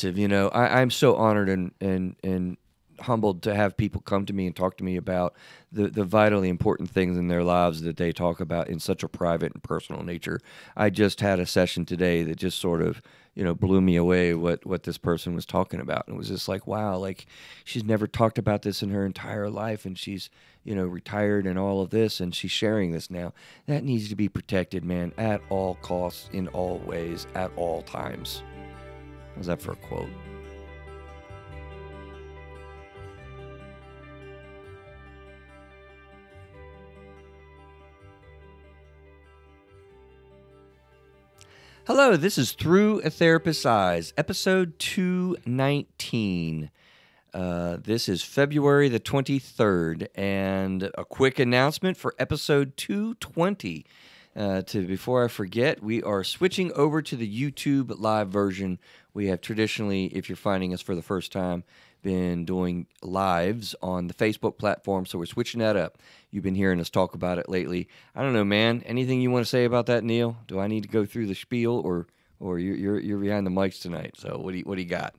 You know, I'm so honored and humbled to have people come to me and talk to me about the vitally important things in their lives that they talk about in such a private and personal nature. I just had a session today that just sort of, you know, blew me away what this person was talking about. And it was just like, wow, like she's never talked about this in her entire life, and she's, you know, retired and all of this, and she's sharing this now. That needs to be protected, man, at all costs, in all ways, at all times. How's that for a quote? Hello, this is Through a Therapist's Eyes, episode 219. This is February the 23rd, and a quick announcement for episode 220. Before I forget, we are switching over to the YouTube live version. We have traditionally, if you're finding us for the first time, been doing lives on the Facebook platform, so we're switching that up. You've been hearing us talk about it lately. I don't know, man. Anything you want to say about that, Neil? Do I need to go through the spiel, or you're behind the mics tonight? So what do you got?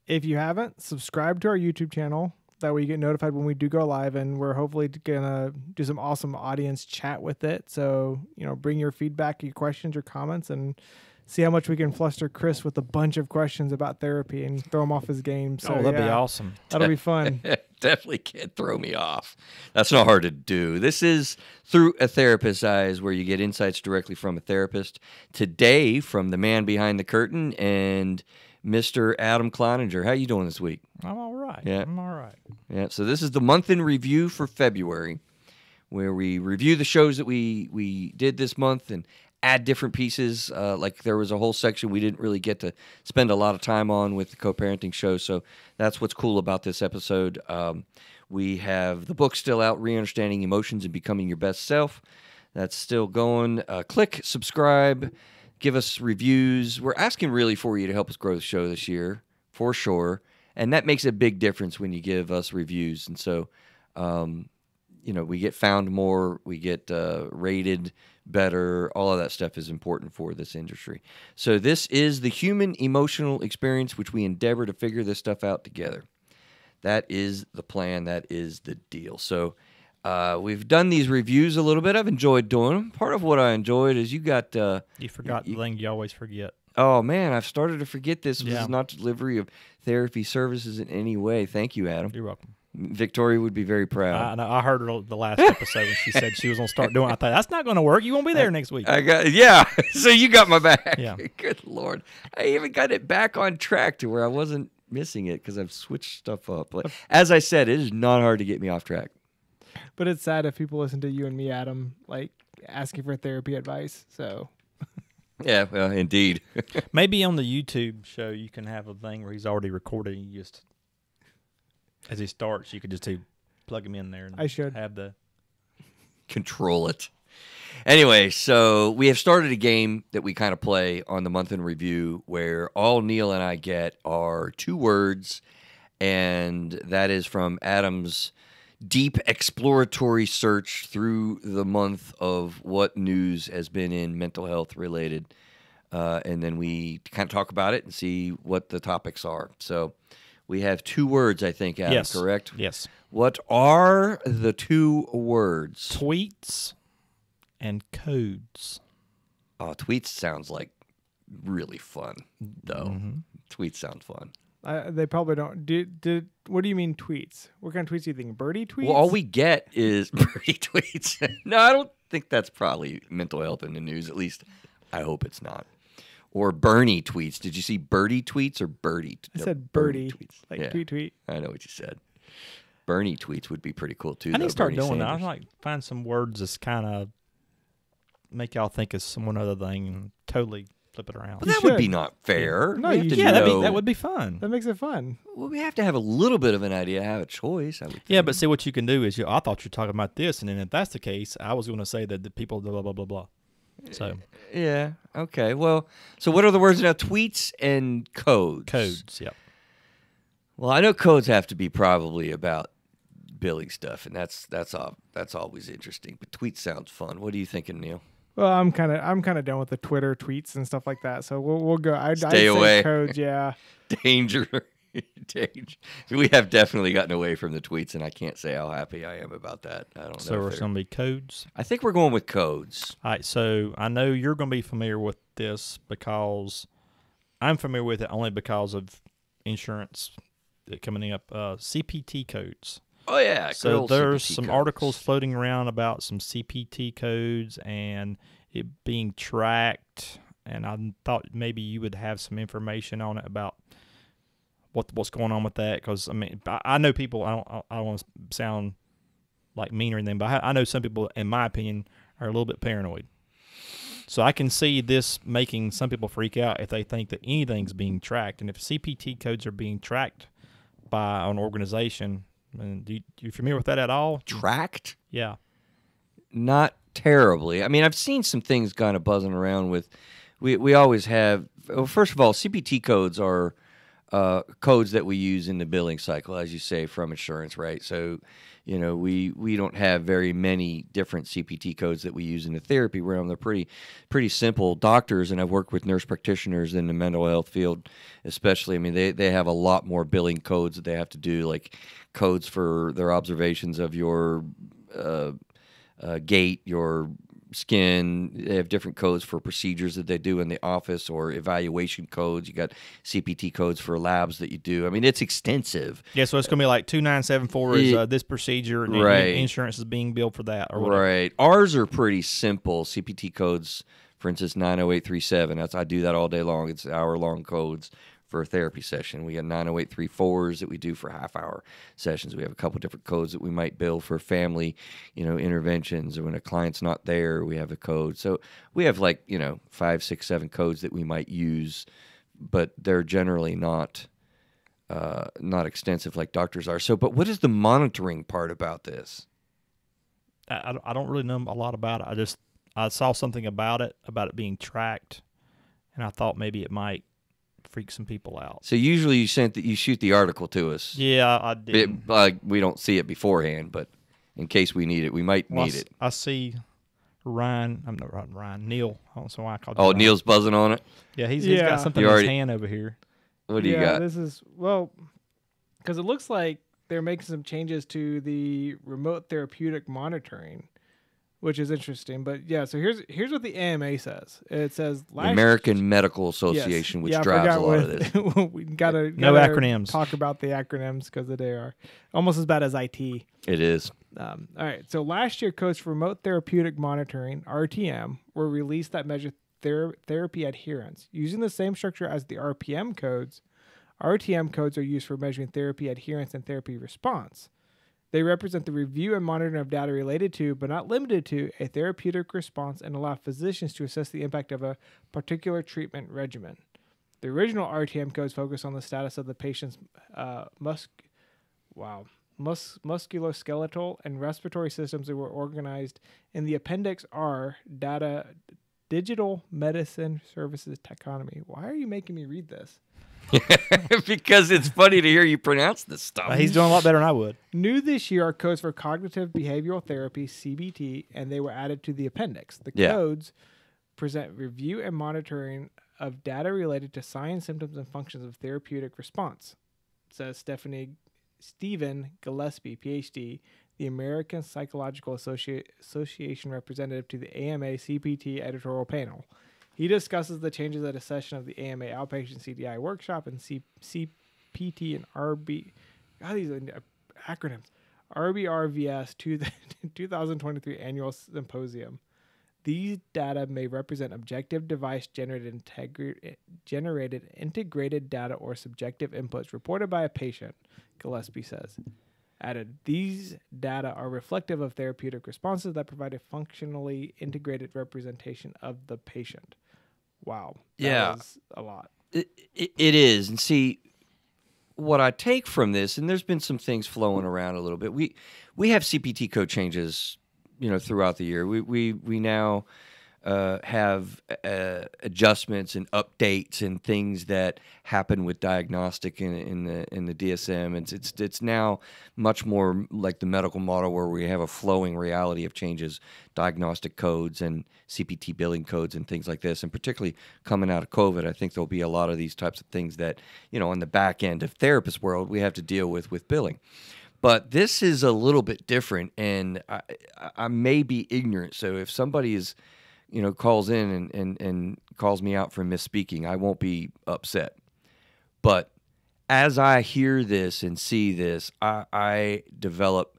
If you haven't, subscribe to our YouTube channel. That way you get notified when we do go live, and we're hopefully gonna do some awesome audience chat with it. So, you know, bring your feedback, your questions, your comments, and see how much we can fluster Chris with a bunch of questions about therapy and throw him off his game. So, that'd be awesome. That'll be fun. Definitely can't throw me off. That's not hard to do. This is Through a Therapist's Eyes, where you get insights directly from a therapist. Today, from the man behind the curtain and Mr. Adam Kleininger. How you doing this week? I'm all right. Yeah. I'm all right. Yeah. So this is the month in review for February, where we review the shows that we did this month and add different pieces. Like there was a whole section we didn't really get to spend a lot of time on with the co-parenting show. So that's what's cool about this episode. We have the book still out, Re-Understanding Emotions and Becoming Your Best Self. That's still going. Click subscribe. Give us reviews. We're asking really for you to help us grow the show this year, for sure. And that makes a big difference when you give us reviews. And so, you know, we get found more, we get rated better. All of that stuff is important for this industry. So this is the human emotional experience, which we endeavor to figure this stuff out together. That is the plan. That is the deal. So we've done these reviews a little bit. I've enjoyed doing them. Part of what I enjoyed is you got... you forgot the thing you always forget. Oh, man, I've started to forget this. Yeah. This is not delivery of therapy services in any way. Thank you, Adam. You're welcome. Victoria would be very proud. I heard her the last episode when she said she was going to start doing it. I thought, that's not going to work. You won't be there next week. Yeah, so you got my back. Yeah. Good Lord. I even got it back on track to where I wasn't missing it because I've switched stuff up. But as I said, it is not hard to get me off track. But it's sad if people listen to you and me, Adam, like asking for therapy advice. So, yeah, well, indeed. Maybe on the YouTube show you can have a thing where he's already recorded. And you just, as he starts, you could just plug him in there. And I should have the control it. Anyway, so we have started a game that we kind of play on the month in review, where all Neil and I get are 2 words, and that is from Adam's deep exploratory search through the month of what news has been in mental health related. And then we kind of talk about it and see what the topics are. So we have 2 words, I think, Adam, yes. correct? Yes. What are the 2 words? Tweets and codes. Oh, tweets sounds like really fun, though. Mm-hmm. Tweets sound fun. they probably don't. What do you mean tweets? What kind of tweets do you think? Birdie tweets? Well, all we get is birdie tweets. No, I don't think that's probably mental health in the news. At least I hope it's not. Or Bernie tweets. Did you see birdie tweets or birdie? I said birdie tweets. Like yeah, tweet. I know what you said. Bernie tweets would be pretty cool too. I need to start Bernie doing that. Sanders. I like find some words that's kind of make y'all think of some one other thing and totally flip it around. But You that would should. be not fair. No, We have you to should. Yeah, know- that would be fun. That makes it fun. Well, we have to have a little bit of an idea, have a choice. I would think. Yeah, but see what you can do is I thought you were talking about this, and then if that's the case, I was going to say that the people blah blah blah blah. So Yeah. Okay. Well, so what are the words now? Tweets and codes. codes, yeah. Well, I know codes have to be probably about billing stuff, and that's always interesting. But tweets sounds fun. What are you thinking, Neil? Well, I'm kind of done with the Twitter tweets and stuff like that. So we'll go. I'd Stay say away. codes, yeah. Danger. Danger. We have definitely gotten away from the tweets, and I can't say how happy I am about that. I don't know. So are some of the codes? I think we're going with codes. All right. So I know you're going to be familiar with this because I'm familiar with it only because of insurance coming up. CPT codes. Oh yeah. Good So old there's CPT some codes. articles floating around about some CPT codes and it being tracked. And I thought maybe you would have some information on it about what's going on with that. Because I mean, I know people. I don't want to sound like meaner than them, but I know some people, in my opinion, are a little bit paranoid. So I can see this making some people freak out if they think that anything's being tracked. And if CPT codes are being tracked by an organization, and you familiar with that at all? Tracked? Yeah. Not terribly. I mean, I've seen some things kind of buzzing around with. We always have. Well, first of all, CPT codes are codes that we use in the billing cycle, as you say, from insurance, right? So, you know, we don't have very many different CPT codes that we use in the therapy realm. They're pretty simple. Doctors, and I've worked with nurse practitioners in the mental health field, especially. I mean, they have a lot more billing codes that they have to do, like codes for their observations of your gait, your skin. They have different codes for procedures that they do in the office or evaluation codes. You got CPT codes for labs that you do. I mean, it's extensive. Yeah, so it's going to be like 2974 is this procedure, and right. Insurance is being billed for that, or whatever. Right. Ours are pretty simple. CPT codes, for instance, 90837. I do that all day long. It's hour-long codes for a therapy session. We got 90834s that we do for half-hour sessions. We have a couple different codes that we might bill for family, interventions, or when a client's not there, we have a code. So we have 5, 6, 7 codes that we might use, but they're generally not extensive like doctors are. So, but what is the monitoring part about this? I don't really know a lot about it. I saw something about it being tracked, and I thought maybe it might freak some people out. So usually you shoot the article to us. Yeah, I did. We don't see it beforehand, but in case we need it, we might need it. I see Ryan. I'm not Ryan. Neil. I don't know why I called. Oh, Neil's buzzing on it. Yeah, he's got something in his hand over here. What do you got? This is because it looks like they're making some changes to the remote therapeutic monitoring, which is interesting. But yeah, so here's what the AMA says. It says the American Medical Association, which drives a lot of this. we gotta no acronyms. Talk about the acronyms because they are almost as bad as IT. It is. All right. So last year, codes for remote therapeutic monitoring (RTM) were released that measure therapy adherence using the same structure as the RPM codes. RTM codes are used for measuring therapy adherence and therapy response. They represent the review and monitoring of data related to, but not limited to, a therapeutic response and allow physicians to assess the impact of a particular treatment regimen. The original RTM codes focus on the status of the patient's musculoskeletal and respiratory systems that were organized in the Appendix R data digital medicine services taxonomy. Why are you making me read this? Because it's funny to hear you pronounce this stuff. He's doing a lot better than I would. New this year are codes for cognitive behavioral therapy, CBT, and they were added to the appendix. The codes present review and monitoring of data related to signs, symptoms, and functions of therapeutic response, says Stephen Gillespie, PhD, the American Psychological Association representative to the AMA CPT editorial panel. He discusses the changes at a session of the AMA Outpatient CDI Workshop and CPT and RB. God, these are acronyms. RBRVS 2023 Annual Symposium. These data may represent objective device-generated integrated data or subjective inputs reported by a patient, Gillespie says. Added, these data are reflective of therapeutic responses that provide a functionally integrated representation of the patient. Wow. That was a lot. It is. And see, what I take from this, and there's been some things flowing around a little bit. We have CPT code changes, throughout the year. We now have adjustments and updates and things that happen with diagnostic in the DSM. It's now much more like the medical model where we have a flowing reality of changes, diagnostic codes and CPT billing codes and things like this. And particularly coming out of COVID, I think there'll be a lot of these types of things that, on the back end of therapist world, we have to deal with billing. But this is a little bit different, and I may be ignorant. So if somebody is, calls in and calls me out for misspeaking, I won't be upset. But as I hear this and see this, I develop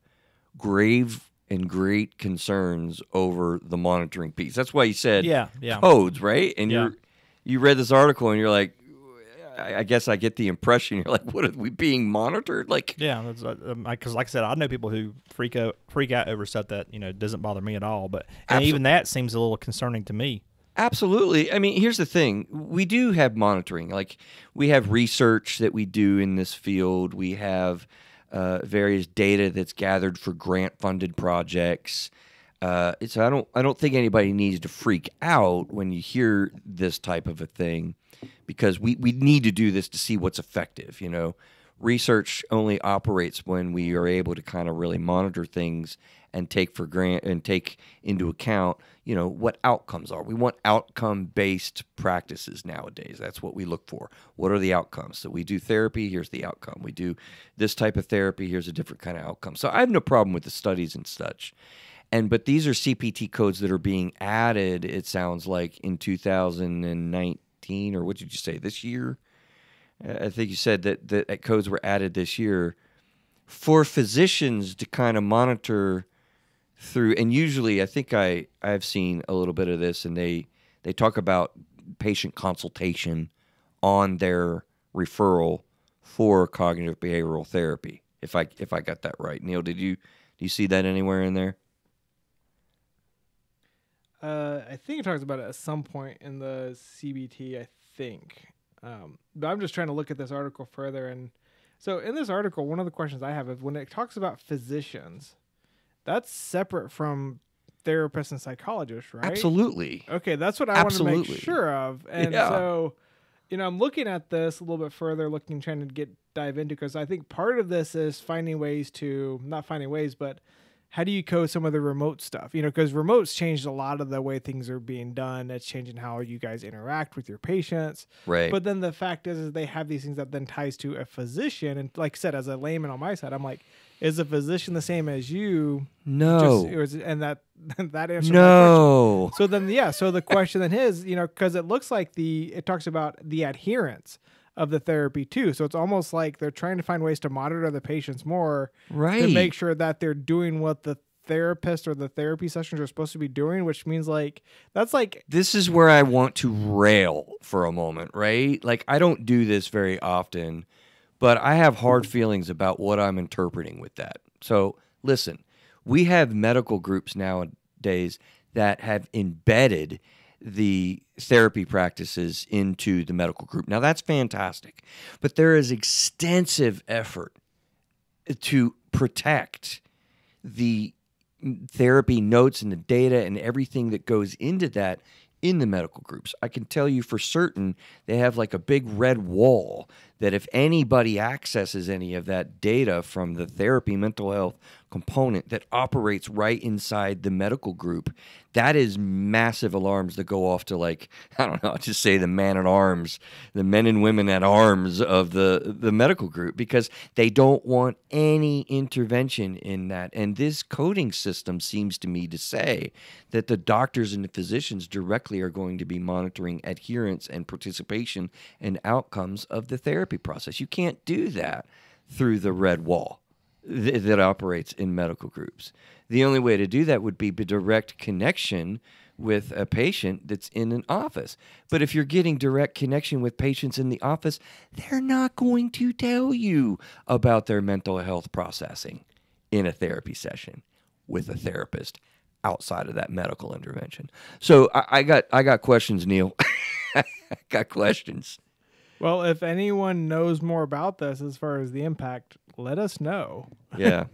grave and great concerns over the monitoring piece. That's why you said codes, right? And you read this article and you're like, I guess I get the impression you're like, what, are we being monitored? Like, because like I said, I know people who freak out over stuff that doesn't bother me at all, but and even that seems a little concerning to me. Absolutely. I mean, here's the thing: we do have monitoring. Like, we have research that we do in this field. We have various data that's gathered for grant-funded projects. So I don't think anybody needs to freak out when you hear this type of a thing, because we need to do this to see what's effective. Research only operates when we are able to kind of really monitor things and take into account, what outcomes are. We want outcome-based practices nowadays. That's what we look for. What are the outcomes? So we do therapy, here's the outcome. We do this type of therapy, here's a different kind of outcome. So I have no problem with the studies and such. But these are CPT codes that are being added, it sounds like, in 2019, or what did you say, this year? I think you said that codes were added this year for physicians to kind of monitor through. And usually, I think I've seen a little bit of this, and they talk about patient consultation on their referral for cognitive behavioral therapy. If I got that right, Neil, do you see that anywhere in there? I think it talks about it at some point in the CBT, I think. But I'm just trying to look at this article further. And so in this article, one of the questions I have is when it talks about physicians, that's separate from therapists and psychologists, right? Absolutely. Okay, that's what I want to make sure of. And so, I'm looking at this a little bit further, trying to dive into, because I think part of this is but how do you code some of the remote stuff? Because remote's changed a lot of the way things are being done. It's changing how you guys interact with your patients. Right. But then the fact is they have these things that then ties to a physician. And like I said, as a layman on my side, I'm like, is a physician the same as you? No. And that answers no. my question. So then, so the question then is, because it looks like it talks about the adherence of the therapy too. So it's almost like they're trying to find ways to monitor the patients more, right, to make sure that they're doing what the therapist or the therapy sessions are supposed to be doing, which means this is where I want to rail for a moment, right? Like, I don't do this very often, but I have hard feelings about what I'm interpreting with that. So listen, we have medical groups nowadays that have embedded the therapy practices into the medical group. Now, that's fantastic, but there is extensive effort to protect the therapy notes and the data and everything that goes into that in the medical groups. I can tell you for certain they have like a big red wall that if anybody accesses any of that data from the therapy mental health component that operates right inside the medical group, that is massive alarms that go off to, like, I don't know, just say the men and women at arms of the medical group, because they don't want any intervention in that. And this coding system seems to me to say that the doctors and the physicians directly are going to be monitoring adherence and participation and outcomes of the therapy process. You can't do that through the red wall that operates in medical groups. The only way to do that would be direct connection with a patient that's in an office. But if you're getting direct connection with patients in the office, they're not going to tell you about their mental health processing in a therapy session with a therapist outside of that medical intervention. So I got questions, Neil. I got questions. Well, if anyone knows more about this as far as the impact, let us know. Yeah.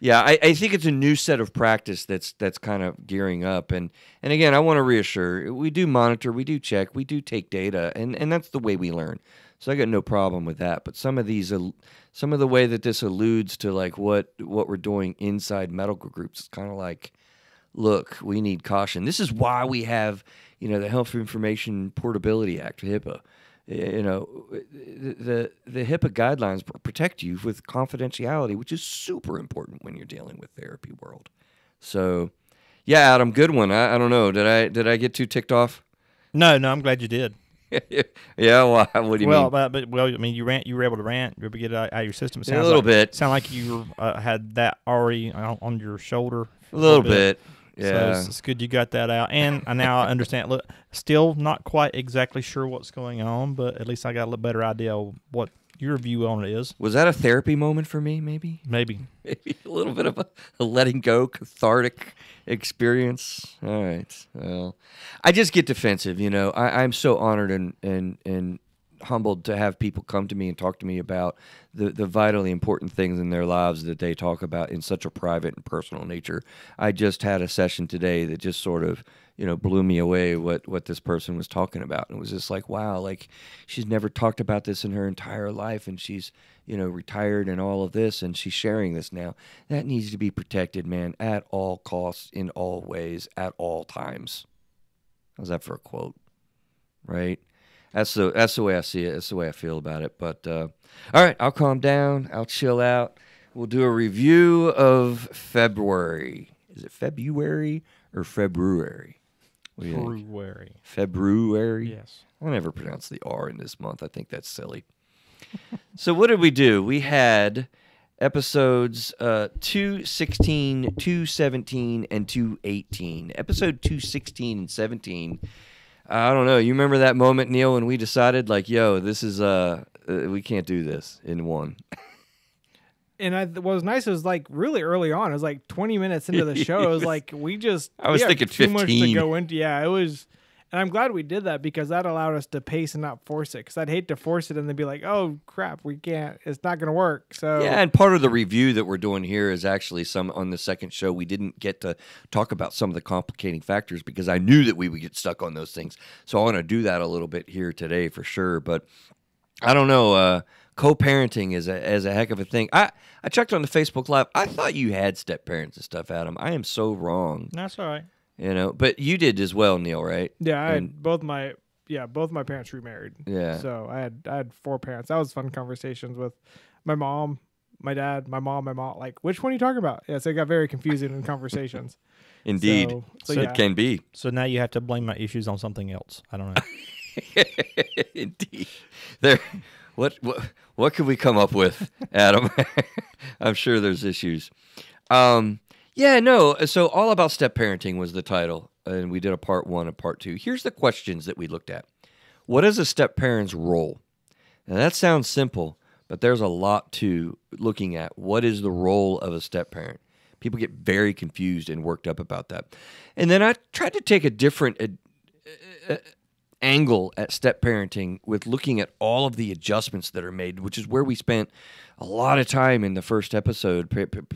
Yeah, I think it's a new set of practice that's kind of gearing up. And again, I want to reassure, we do monitor, we do check, we do take data, and that's the way we learn. So I got no problem with that. But some of the way that this alludes to like what we're doing inside medical groups, it's kind of like, look, we need caution. This is why we have, the Health Information Portability Act, HIPAA. The HIPAA guidelines protect you with confidentiality, which is super important when you're dealing with therapy world. So, yeah, Adam, good one. I don't know. Did I get too ticked off? No, I'm glad you did. Yeah, well, what do you mean? But I mean, you were able to rant. You were able to get it out of your system. It sounds a little like, bit. Sound like you had that already on your shoulder. A little bit. Yeah, so it's good you got that out, and now I understand. Look, still not quite exactly sure what's going on, but at least I got a little better idea of what your view on it is. Was that a therapy moment for me? Maybe a little bit of a letting go, cathartic experience. All right. Well, I just get defensive. I'm so honored and humbled to have people come to me and talk to me about the vitally important things in their lives that they talk about in such a private and personal nature. I just had a session today that just sort of, blew me away what this person was talking about. And it was just like, wow, like she's never talked about this in her entire life, and she's, retired and all of this, and she's sharing this now. That needs to be protected, man, at all costs, in all ways, at all times. How's that for a quote? Right? That's the way I see it. That's the way I feel about it. But all right, I'll calm down. I'll chill out. We'll do a review of February. Is it February or February? What do you think? February. February? Yes. I never pronounce the R in this month. I think that's silly. So what did we do? We had episodes 216, 217, and 218. Episode 216 and 17. I don't know. You remember that moment, Neil, when we decided, like, yo, this is we can't do this in one. And what was nice was like really early on. It was like 20 minutes into the show. It was like I was thinking 15. Too much to go into. Yeah, it was. And I'm glad we did that because that allowed us to pace and not force it. Because I'd hate to force it and then be like, oh, crap, we can't. It's not going to work. So yeah, and part of the review that we're doing here is actually on the second show, we didn't get to talk about some of the complicating factors because I knew that we would get stuck on those things. So I want to do that a little bit here today for sure. But I don't know. Co-parenting is a heck of a thing. I checked on the Facebook Live. I thought you had step parents and stuff, Adam. I am so wrong. That's all right. But you did as well, Neil, right? Yeah, I had both my parents remarried. Yeah. So I had 4 parents. That was fun conversations with my mom, my dad, my mom. Like, which one are you talking about? Yeah, so it got very confusing in conversations. Indeed. So It can be. So now you have to blame my issues on something else. I don't know. Indeed. What could we come up with, Adam? I'm sure there's issues. Yeah, no. So All About Step Parenting was the title, and we did a part 1 and part 2. Here's the questions that we looked at. What is a step parent's role? Now, that sounds simple, but there's a lot to looking at. What is the role of a step parent? People get very confused and worked up about that. And then I tried to take a different angle at step parenting with looking at all of the adjustments that are made, which is where we spent a lot of time in the first episode,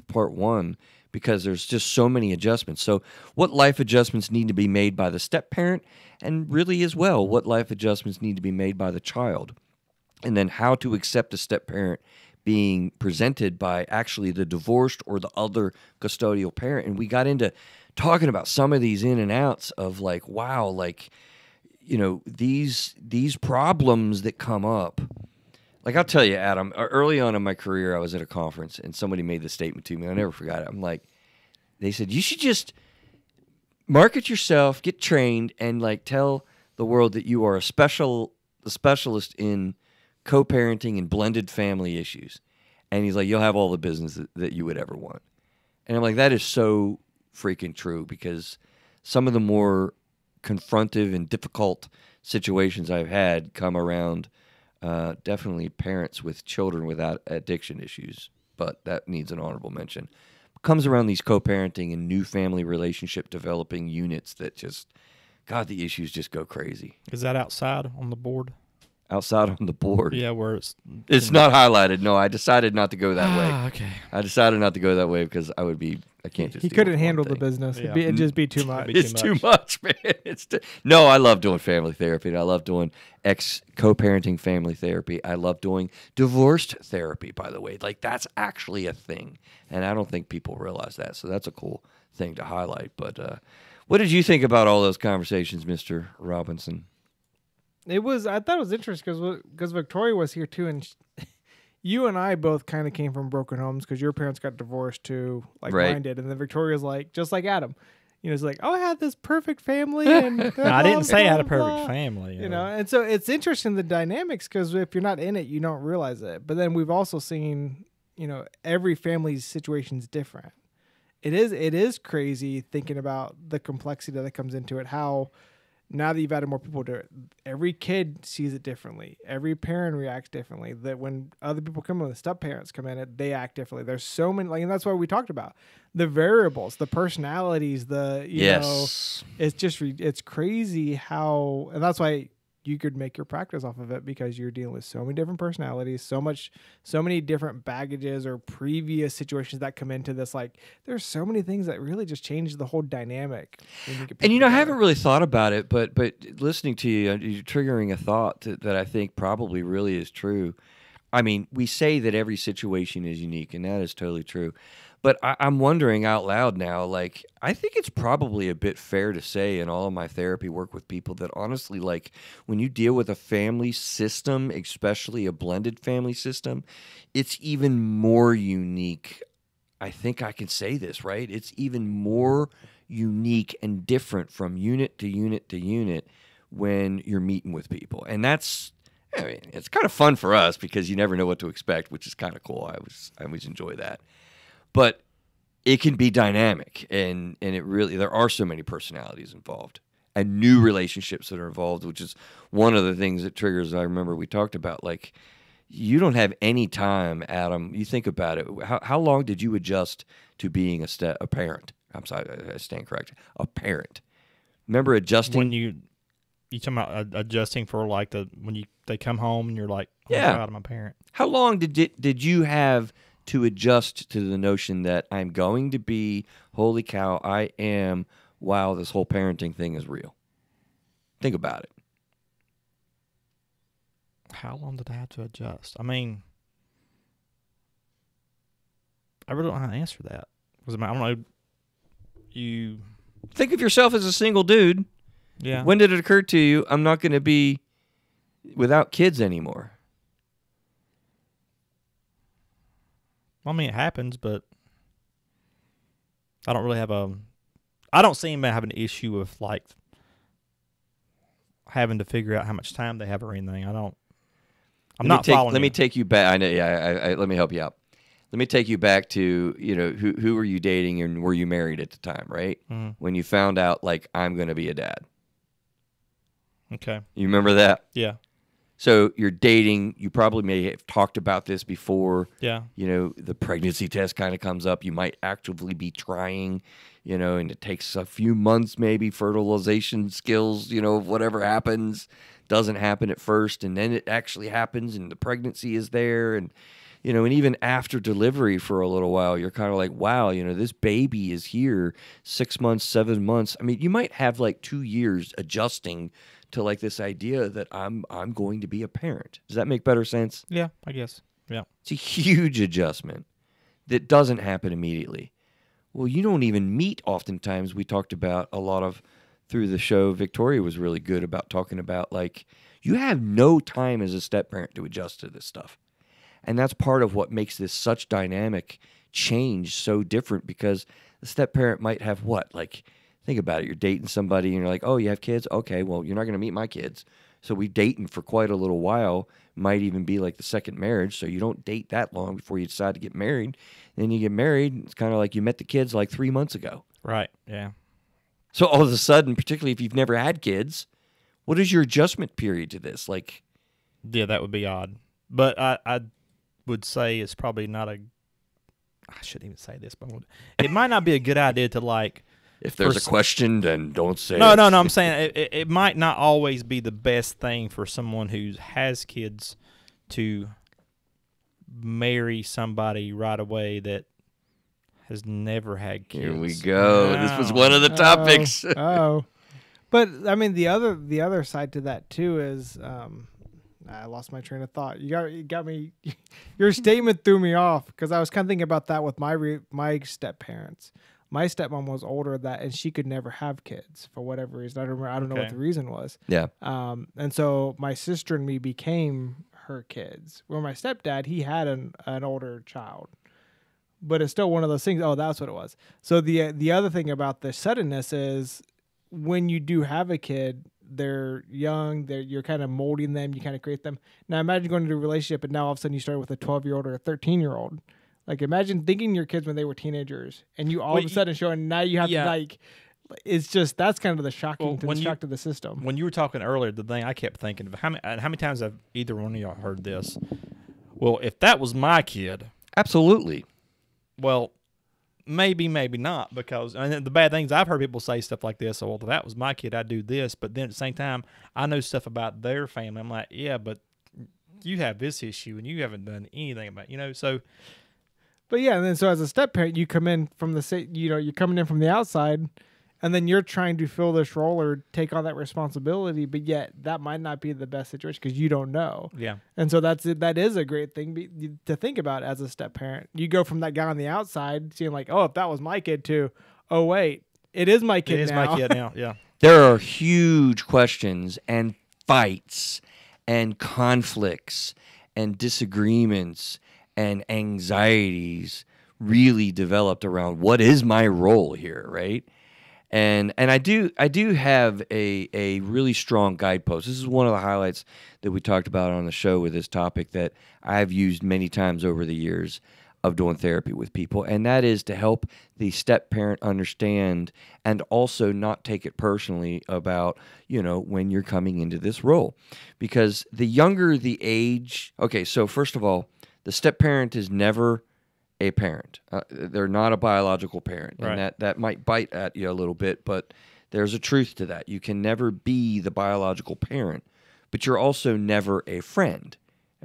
part 1, because there's just so many adjustments. So what life adjustments need to be made by the step parent, and really as well, what life adjustments need to be made by the child. And then how to accept a step parent being presented by actually the divorced or the other custodial parent. And we got into talking about some of these in and outs of like, wow, like, these problems that come up. Like, I'll tell you, Adam, early on in my career, I was at a conference, and somebody made the statement to me. I never forgot it. I'm like, they said, you should just market yourself, get trained, and, like, tell the world that you are a specialist in co-parenting and blended family issues. And he's like, you'll have all the business that you would ever want. And I'm like, that is so freaking true, because some of the more confrontive and difficult situations I've had come around definitely parents with children without addiction issues, but that needs an honorable mention. Comes around these co-parenting and new family relationship developing units that just, God, the issues just go crazy. Is that outside on the board? outside on the board. Yeah, where It's not highlighted. No, I decided not to go that way. Okay. I decided not to go that way because I can't just. He deal couldn't with one handle the thing. business. Yeah. It'd just be too much. It'd be It's too much, man. No, I love doing family therapy. And I love doing co-parenting family therapy. I love doing divorced therapy, by the way. Like, that's actually a thing. And I don't think people realize that. So that's a cool thing to highlight. But what did you think about all those conversations, Mr. Robinson? I thought it was interesting because Victoria was here too, and you and I both kind of came from broken homes because your parents got divorced too, like Right. mine did, and then Victoria's like, just like Adam, it's like, oh, I had this perfect family, and No, I didn't say I had a blah, perfect blah. family. And so it's interesting the dynamics because if you're not in it, you don't realize it. But then we've also seen, every family's situation is different. It is crazy thinking about the complexity that comes into it. How now that you've added more people to it, every kid sees it differently. Every parent reacts differently. That when other people come in, the step parents come in, they act differently. There's so many, and that's why we talked about the variables, the personalities, Yes. it's crazy how, and that's why you could make your practice off of it because you're dealing with so many different personalities, so many different baggages or previous situations that come into this. Like, there's so many things that really just change the whole dynamic. When you get And people I together. haven't really thought about it, but listening to you, you're triggering a thought that I think probably really is true. I mean, we say that every situation is unique, and that is totally true. But I'm wondering out loud now, like, I think it's probably a bit fair to say in all of my therapy work with people that honestly, like, when you deal with a family system, especially a blended family system, it's even more unique. I think I can say this, right? It's even more unique and different from unit to unit to unit when you're meeting with people. And it's kind of fun for us because you never know what to expect, which is kind of cool. I always enjoy that. But it can be dynamic, and there are so many personalities involved and new relationships that are involved, which is one of the things that triggers. I remember we talked about, like, you don't have any time, Adam. You think about it. How long did you adjust to being a parent? I'm sorry, I stand corrected. A parent. Remember adjusting? When you talking about adjusting for like when they come home and you're like, oh Yeah. my God, I'm a parent. How long did you have to adjust to the notion that I'm going to be, holy cow, I am, wow, this whole parenting thing is real? Think about it. How long did I have to adjust? I mean, I really don't know how to answer that. Because I don't know. You. Think of yourself as a single dude. Yeah. When did it occur to you, I'm not going to be without kids anymore? I mean, it happens, but I don't really I don't seem to have an issue with like having to figure out how much time they have or anything. I'm not following. Let me you. take you back. I know. Yeah. Let me help you out. Let me take you back to who were you dating and were you married at the time, right? Mhm. When you found out, like, I'm going to be a dad. Okay. You remember that? Yeah. So you're dating. You probably may have talked about this before. Yeah. The pregnancy test kind of comes up. You might actively be trying, and it takes a few months, maybe fertilization skills, whatever happens, doesn't happen at first. And then it actually happens and the pregnancy is there. And even after delivery for a little while, you're kind of like, wow, this baby is here 6 months, 7 months. I mean, you might have like 2 years adjusting to like this idea that I'm going to be a parent. Does that make better sense? Yeah, I guess. Yeah. It's a huge adjustment that doesn't happen immediately. Well, you don't even meet oftentimes. We talked about a lot of through the show. Victoria was really good about talking about, like, you have no time as a step parent to adjust to this stuff. And that's part of what makes this such dynamic change so different, because the step parent might have what? Like, think about it. You're dating somebody and you're like, oh, you have kids? Okay, well, you're not going to meet my kids. So we dating for quite a little while. Might even be like the second marriage. So you don't date that long before you decide to get married. Then you get married. It's kind of like you met the kids like 3 months ago. Right. Yeah. So all of a sudden, particularly if you've never had kids, what is your adjustment period to this? Like, Yeah, that would be odd. But I would say it's probably not I shouldn't even say this, but it might not be a good idea to like If there's a question, then don't say no, it. no, no. I'm saying it might not always be the best thing for someone who has kids to marry somebody right away that has never had kids. Here we go. This was one of the topics. Oh. But I mean, the other side to that too is I lost my train of thought. You got me. Your statement threw me off because I was kind of thinking about that with my step parents. My stepmom was older and she could never have kids for whatever reason. I don't know what the reason was. Yeah. And so my sister and me became her kids. Where my stepdad, he had an older child, but it's still one of those things. Oh, that's what it was. So the other thing about the suddenness is when you do have a kid, they're young. You're kind of molding them. You kind of create them. Now imagine going into a relationship and now all of a sudden you start with a 12-year-old or a 13-year-old. Like imagine thinking your kids when they were teenagers and you all of a sudden showing now you have to like, it's just, that's kind of the shocking shock to the system. When you were talking earlier, the thing I kept thinking of, how many times have either one of y'all heard this? Well, if that was my kid. Absolutely. Well, maybe not, because and the bad things I've heard people say stuff like this. So, well, if that was my kid, I'd do this. But then at the same time, I know stuff about their family. I'm like, yeah, but you have this issue and you haven't done anything about it, so. But yeah, and then so as a step parent, you come in from you're coming in from the outside, and then you're trying to fill this role or take on that responsibility, but yet that might not be the best situation because you don't know. Yeah. And so that is a great thing to think about as a step parent. You go from that guy on the outside seeing like, oh, if that was my kid to, oh wait, it is my kid now. It is my kid now, yeah. There are huge questions and fights and conflicts and disagreements and anxieties really developed around what is my role here, right? And I do have a really strong guidepost. This is one of the highlights that we talked about on the show with this topic that I've used many times over the years of doing therapy with people, and that is to help the step parent understand and also not take it personally about, when you're coming into this role. Because the younger the age, okay, so first of all, the step parent is never a parent. They're not a biological parent. Right. And that might bite at you a little bit, but there's a truth to that. You can never be the biological parent, but you're also never a friend,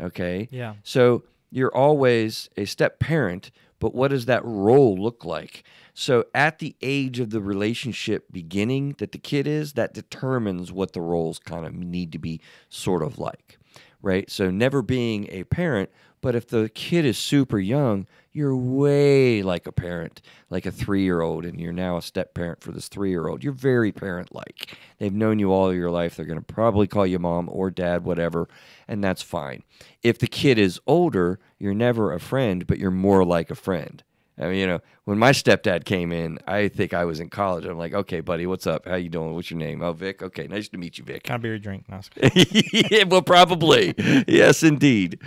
okay? Yeah. So you're always a step parent, but what does that role look like? So at the age of the relationship beginning that the kid is, that determines what the roles kind of need to be sort of like, right? So never being a parent, but if the kid is super young, you're way like a parent, like a 3-year-old, and you're now a step parent for this 3-year-old. You're very parent-like. They've known you all your life. They're going to probably call you mom or dad, whatever, and that's fine. If the kid is older, you're never a friend, but you're more like a friend. I mean, when my stepdad came in, I think I was in college. I'm like, okay, buddy, what's up? How you doing? What's your name? Oh, Vic. Okay, nice to meet you, Vic. Can I beer your drink? Nice. Yeah, well, probably. Yes, indeed.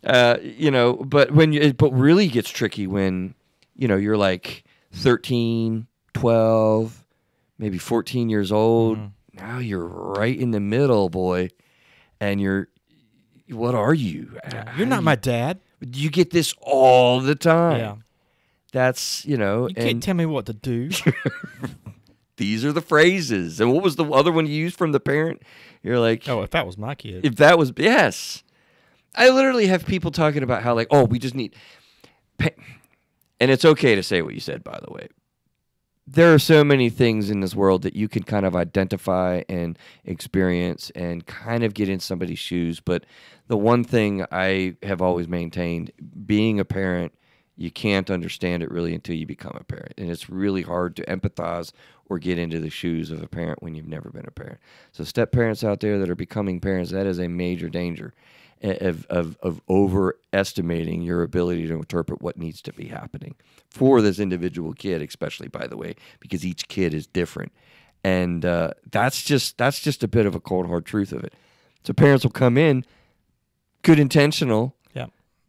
But but really gets tricky when, you're like 13, 12, maybe 14 years old. Mm-hmm. Now you're right in the middle, boy. And what are you? You're not my dad. You get this all the time. Yeah. That's, You can't tell me what to do. These are the phrases. And what was the other one you used from the parent? You're like, oh, if that was my kid. If that was, yes. I literally have people talking about how like, oh, we just need, and it's okay to say what you said, by the way. There are so many things in this world that you can kind of identify and experience and kind of get in somebody's shoes. But the one thing I have always maintained, being a parent, you can't understand it really until you become a parent. And it's really hard to empathize or get into the shoes of a parent when you've never been a parent. So step parents out there that are becoming parents, that is a major danger of overestimating your ability to interpret what needs to be happening for this individual kid, especially, by the way, because each kid is different. And that's just a bit of a cold, hard truth of it. So parents will come in, good intentional,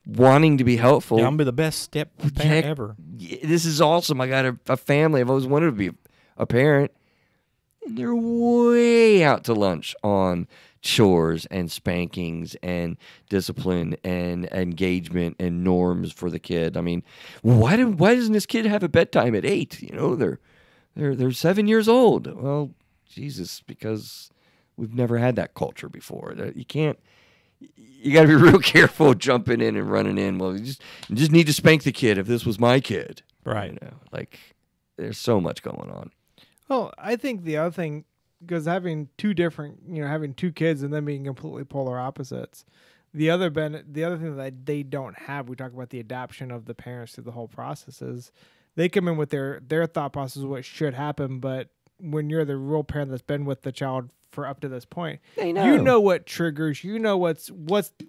wanting to be helpful. Yeah, I'm going to be the best step parent ever. This is awesome. I got a family. I've always wanted to be a parent. And they're way out to lunch on chores and spankings and discipline and engagement and norms for the kid. I mean, why doesn't this kid have a bedtime at 8? They're they're 7 years old. Well, Jesus, because we've never had that culture before. You can't. You got to be real careful jumping in and running in. Well, you just need to spank the kid if this was my kid. Right. You know, like there's so much going on. Well, I think the other thing, because having two kids and them being completely polar opposites, the other thing that they don't have, we talk about the adaptation of the parents through the whole process, is they come in with their thought process of what should happen, but when you're the real parent that's been with the child for up to this point, They know. you know what triggers, you know what's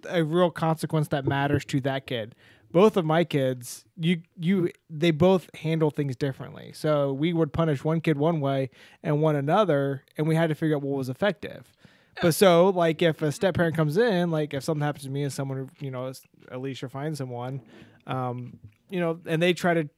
a real consequence that matters to that kid. Both of my kids, they both handle things differently. So we would punish one kid one way and one another, and we had to figure out what was effective. But so, like, if a step parent comes in, like if something happens to me and someone, Alicia finds someone, and they try to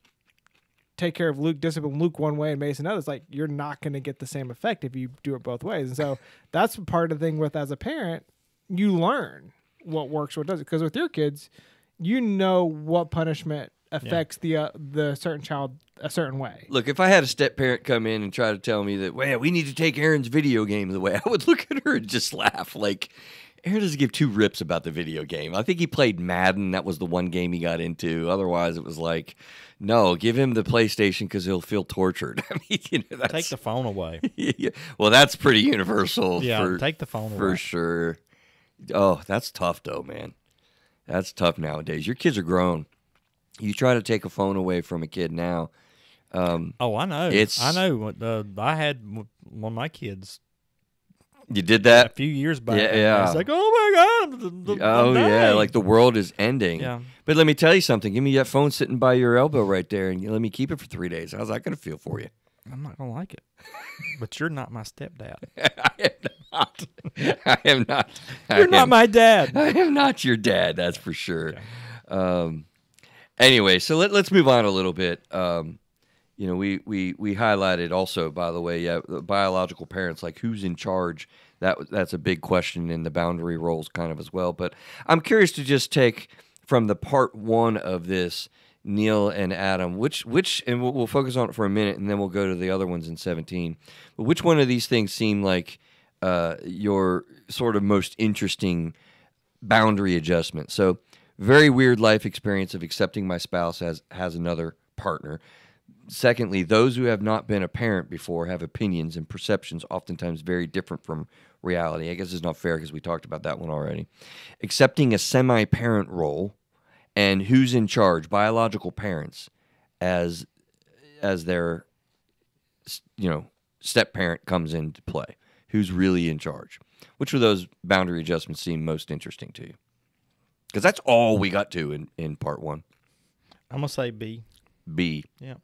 take care of Luke, discipline Luke one way and Mason another, it's like you're not going to get the same effect if you do it both ways. And so that's part of the thing with, as a parent, you learn what works, what doesn't. Because with your kids, you know what punishment affects the certain child a certain way. Look, if I had a step parent come in and try to tell me that, well, we need to take Aaron's video game away, I would look at her and just laugh. Like, Aaron doesn't give two rips about the video game. I think he played Madden. That was the one game he got into. Otherwise, it was like, no, give him the PlayStation because he'll feel tortured. I mean, Take the phone away. Yeah. Well, that's pretty universal. Yeah, take the phone away. For sure. Oh, that's tough, though, man. That's tough nowadays. Your kids are grown. You try to take a phone away from a kid now. Oh, I know. I know. I had one of my kids. You did that a few years back. Yeah. It's like, oh my God. Yeah, like the world is ending. Yeah. But let me tell you something. Give me that phone sitting by your elbow right there, and you let me keep it for 3 days. How's that going to feel for you? I'm not going to like it. But you're not my stepdad. I am not. You're not my dad. I am not your dad, that's for sure. Yeah. Anyway, so let's move on a little bit. We highlighted also, by the way, biological parents, like who's in charge. That's a big question in the boundary roles kind of as well. But I'm curious to just take from the part one of this, Neil and Adam, which and we'll focus on it for a minute, and then we'll go to the other ones in 17. But which one of these things seem like your sort of most interesting boundary adjustment? So, very weird life experience of accepting my spouse has another partner. Secondly, those who have not been a parent before have opinions and perceptions oftentimes very different from reality. I guess it's not fair because we talked about that one already. Accepting a semi-parent role, and who's in charge, biological parents, as their step-parent comes into play. Who's really in charge? Which of those boundary adjustments seem most interesting to you? Because that's all we got to in part one. I'm going to say B. B. Yeah.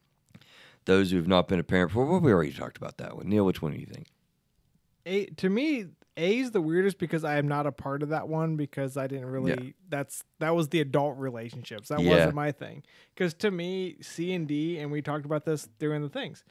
Those who have not been a parent before. Well, we already talked about that one. Neil, which one do you think? To me, A is the weirdest because I am not a part of that one because I didn't really. Yeah. That was the adult relationships. That wasn't my thing. Because to me, C and D, and we talked about this during the things.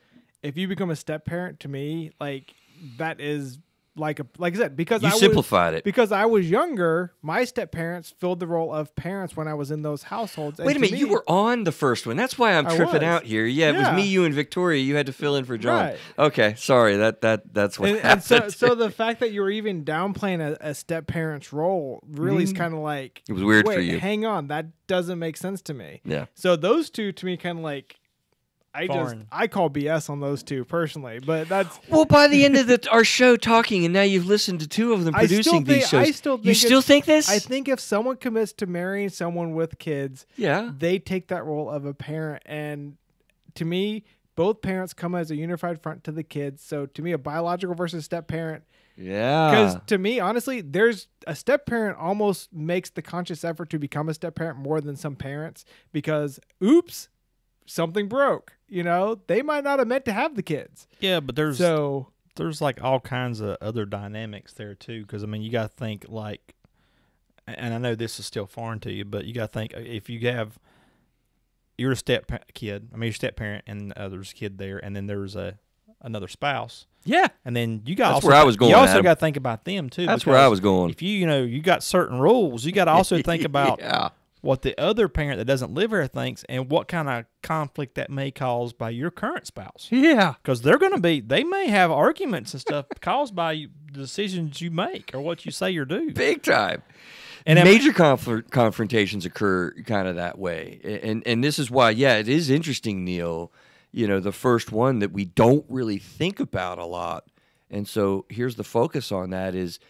If you become a step parent, to me, like that is like I said, because you simplified it. Because I was younger, my step parents filled the role of parents when I was in those households. Wait a minute, you were on the first one. That's why I'm tripping out here. Yeah, it was me, you, and Victoria. You had to fill in for John. Right. Okay, sorry. That's what happened. And so the fact that you were even downplaying a step parent's role really is kind of like, it was weird for you. Hang on, that doesn't make sense to me. Yeah. So those two to me kind of like. I call BS on those two personally, but that's by the end of our show talking, and now you've listened to two of them producing these shows. You still think this? I think if someone commits to marrying someone with kids, they take that role of a parent, and to me, both parents come as a unified front to the kids. So to me, a biological versus step parent. Yeah. Because to me, honestly, there's a step parent almost makes the conscious effort to become a step parent more than some parents because, oops, something broke. They might not have meant to have the kids. Yeah, but there's like all kinds of other dynamics there too. Because I mean, you got to think like, and I know this is still foreign to you, but you got to think if you're a step kid, your step parent, and there's a kid there, and then there's another spouse. Yeah, and then you got. That's where I was going. You also got to think about them too. That's where I was going. If you got certain rules, you got to also think about. what the other parent that doesn't live here thinks and what kind of conflict that may cause by your current spouse. Yeah. Because they may have arguments and stuff caused by the decisions you make or what you say or do. Big time. And major confrontations occur kind of that way. And this is why, yeah, it is interesting, Neil, the first one that we don't really think about a lot. And so here's the focus on that is,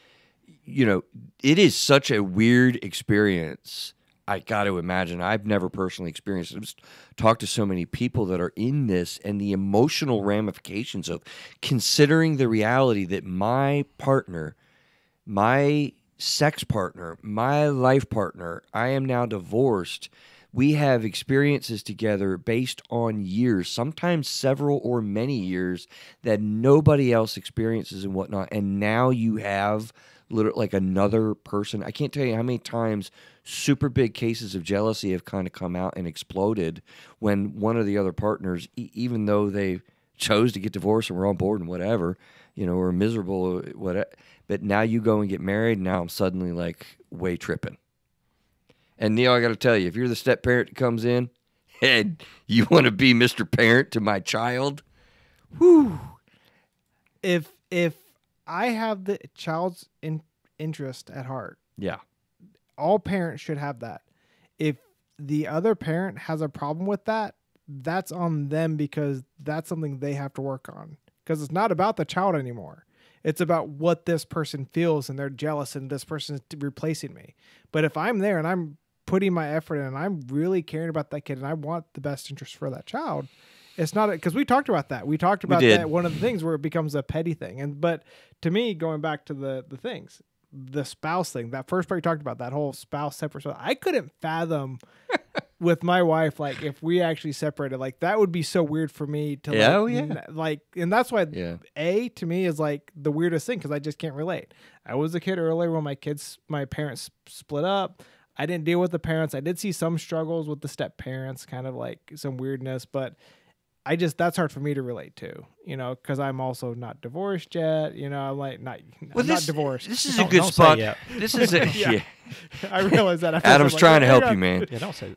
it is such a weird experience. I got to imagine. I've never personally experienced it. I've just talked to so many people that are in this and the emotional ramifications of considering the reality that my partner, my sex partner, my life partner, I am now divorced. We have experiences together based on years, sometimes several or many years that nobody else experiences and whatnot. And now you have literally like another person. I can't tell you how many times super big cases of jealousy have kind of come out and exploded when one of the other partners, even though they chose to get divorced and were on board and whatever, or miserable, whatever. But now you go and get married. Now I'm suddenly like way tripping. And Neil, I got to tell you, if you're the step parent that comes in and you want to be Mr. Parent to my child, whew. If I have the child's interest at heart, yeah, all parents should have that. If the other parent has a problem with that, that's on them because that's something they have to work on. Because it's not about the child anymore. It's about what this person feels and they're jealous and this person is replacing me. But if I'm there and I'm putting my effort in and I'm really caring about that kid and I want the best interest for that child, it's not because we talked about that. We talked about that one of the things where it becomes a petty thing. But to me, going back to the things, the spouse thing, that first part you talked about, that whole spouse separate. So I couldn't fathom with my wife, like if we actually separated, like that would be so weird for me to and that's why A to me is like the weirdest thing because I just can't relate. I was a kid earlier when my parents split up. I didn't deal with the parents. I did see some struggles with the step parents, kind of like some weirdness, but that's hard for me to relate to, because I'm also not divorced yet. I'm like, not divorced. This is a good spot. This is I realize that. Adam's trying to help you, man. Yeah, don't say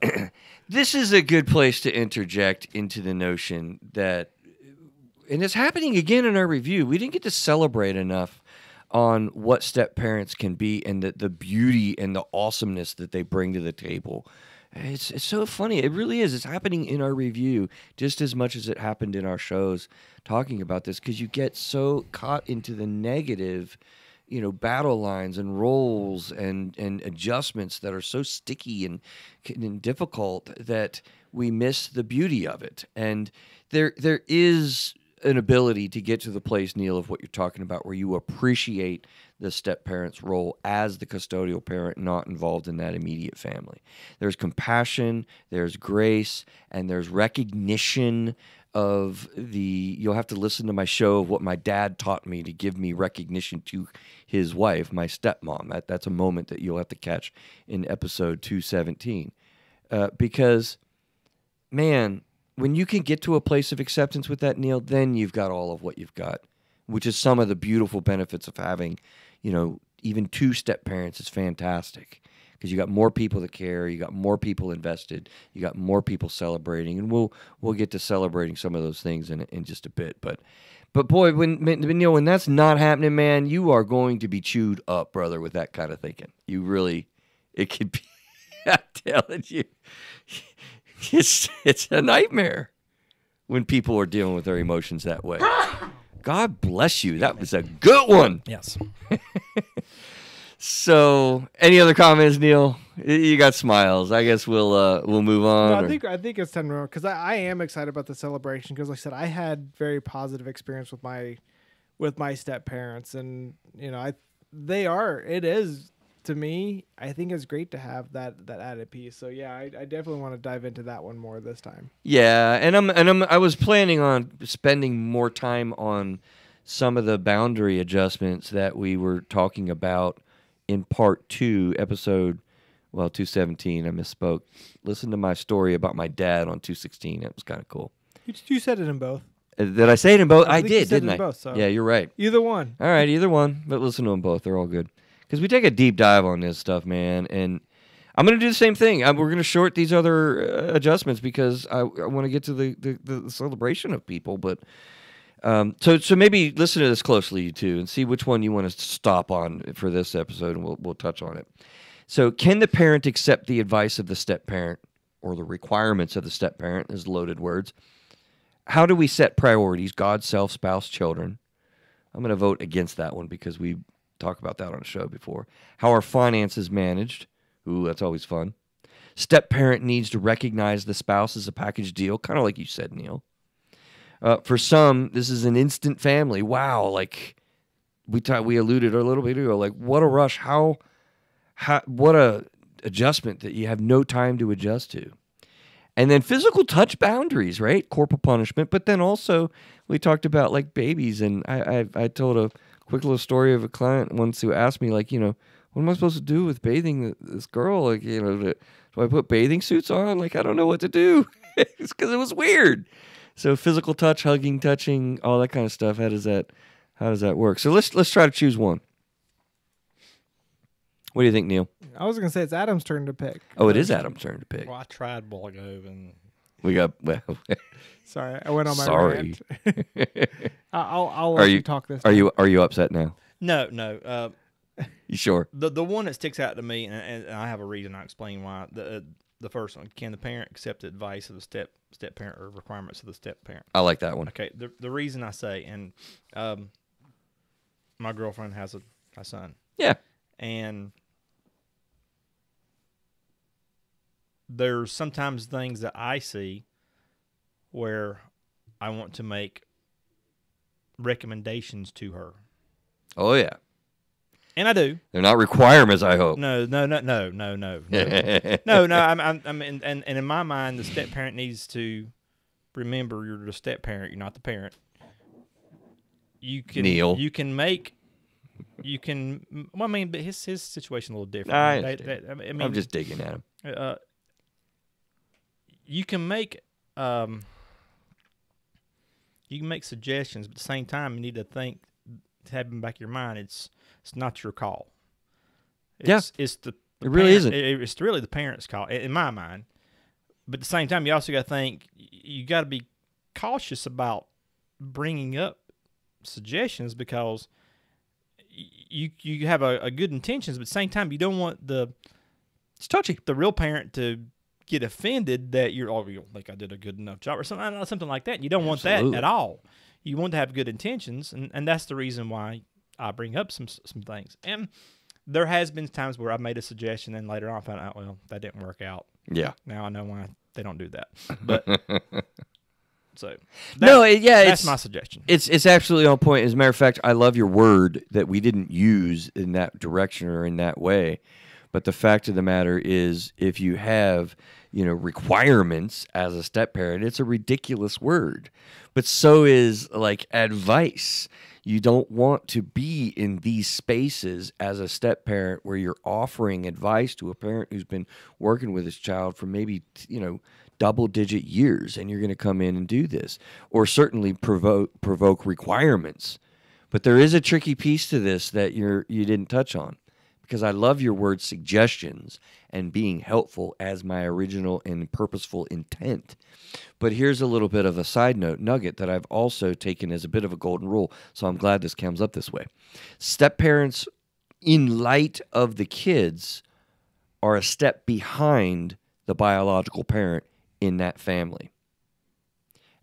it. This is a good place to interject into the notion that, and it's happening again in our review, we didn't get to celebrate enough on what step parents can be and the beauty and the awesomeness that they bring to the table. It's so funny. It really is. It's happening in our review just as much as it happened in our shows talking about this because you get so caught into the negative, battle lines and roles and adjustments that are so sticky and difficult that we miss the beauty of it. And there is an ability to get to the place, Neil, of what you're talking about, where you appreciate the step-parent's role as the custodial parent not involved in that immediate family. There's compassion, there's grace, and there's recognition of you'll have to listen to my show of what my dad taught me to give me recognition to his wife, my stepmom. That's a moment that you'll have to catch in episode 217. Because, man, when you can get to a place of acceptance with that, Neil, then you've got all of what you've got, which is some of the beautiful benefits of having, even two step parents is fantastic because you got more people that care, you got more people invested, you got more people celebrating, and we'll get to celebrating some of those things in just a bit. But boy, when that's not happening, man, you are going to be chewed up, brother, with that kind of thinking. It could be. I'm telling you. It's a nightmare when people are dealing with their emotions that way. God bless you. That was a good one. Yes. So, any other comments, Neil? You got smiles. I guess we'll move on. No, I think it's time to because I am excited about the celebration because, like I said, I had very positive experience with my step parents, and it is. To me, I think it's great to have that added piece. So yeah, I definitely want to dive into that one more this time. Yeah, and I was planning on spending more time on some of the boundary adjustments that we were talking about in part 2, episode 217. I misspoke. Listen to my story about my dad on 216. It was kind of cool. You said it in both. Did I say it in both? I did, didn't I? Both, so. Yeah, you're right. Either one. All right, either one. But listen to them both. They're all good. Because we take a deep dive on this stuff, man. And I'm going to do the same thing. We're going to short these other adjustments because I want to get to the celebration of people. But so maybe listen to this closely, you two, and see which one you want to stop on for this episode, and we'll touch on it. So, can the parent accept the advice of the step-parent or the requirements of the step-parent? Is loaded words. How do we set priorities? God, self, spouse, children. I'm going to vote against that one because we talked about that on a show before. How are finances managed? Ooh, that's always fun. Step-parent needs to recognize the spouse as a package deal, kind of like you said, Neil. For some, this is an instant family. Wow, like we alluded a little bit ago, like what a rush. How what a adjustment that you have no time to adjust to. And then physical touch boundaries, right? Corporal punishment. But then also we talked about like babies, and I told a quick little story of a client once who asked me, like, what am I supposed to do with bathing this girl? Like, do I put bathing suits on? Like, I don't know what to do. It's because it was weird. So physical touch, hugging, touching, all that kind of stuff. How does that work? So let's try to choose one. What do you think, Neil? I was going to say it's Adam's turn to pick. Oh, it is Adam's turn to pick. Well, I tried a while ago, and We got Sorry, I went on my sorry. rant. I'll let you talk this time. Are you upset now? No. You sure? The one that sticks out to me, and I have a reason. I explain why. The first one: can the parent accept the advice of the step parent or requirements of the step parent? I like that one. Okay. The reason I say, and my girlfriend has a son. Yeah. And there's sometimes things that I see where I want to make recommendations to her. Oh yeah. And I do. They're not requirements, I hope. No. No. I'm and in my mind, the step parent needs to remember you're the step parent. You're not the parent. Neil. Well, I mean, but his situation a little different. I'm just digging at him. You can make suggestions, but at the same time, you need to think, to have in the back of your mind, it's not your call. It's the it really isn't. It's really the parent's call, in my mind. But at the same time, you also got to think, you got to be cautious about bringing up suggestions because you have a good intentions, but at the same time, you don't want it's touchy. The real parent to get offended that you don't think I did a good enough job or something like that. You don't want that at all. You want to have good intentions, and that's the reason why I bring up some things. And there has been times where I've made a suggestion and later on I found out, well, that didn't work out. Yeah. Now I know why they don't do that. But so that's my suggestion. It's absolutely on point. As a matter of fact, I love your word that we didn't use in that direction or in that way. But the fact of the matter is, if you have, requirements as a step parent, it's a ridiculous word. But so is like advice. You don't want to be in these spaces as a step parent where you're offering advice to a parent who's been working with his child for maybe, double-digit years, and you're going to come in and do this, or certainly provoke requirements. But there is a tricky piece to this that you didn't touch on, because I love your word suggestions and being helpful as my original and purposeful intent. But here's a little bit of a side note nugget that I've also taken as a bit of a golden rule, so I'm glad this comes up this way. Step parents, in light of the kids, are a step behind the biological parent in that family.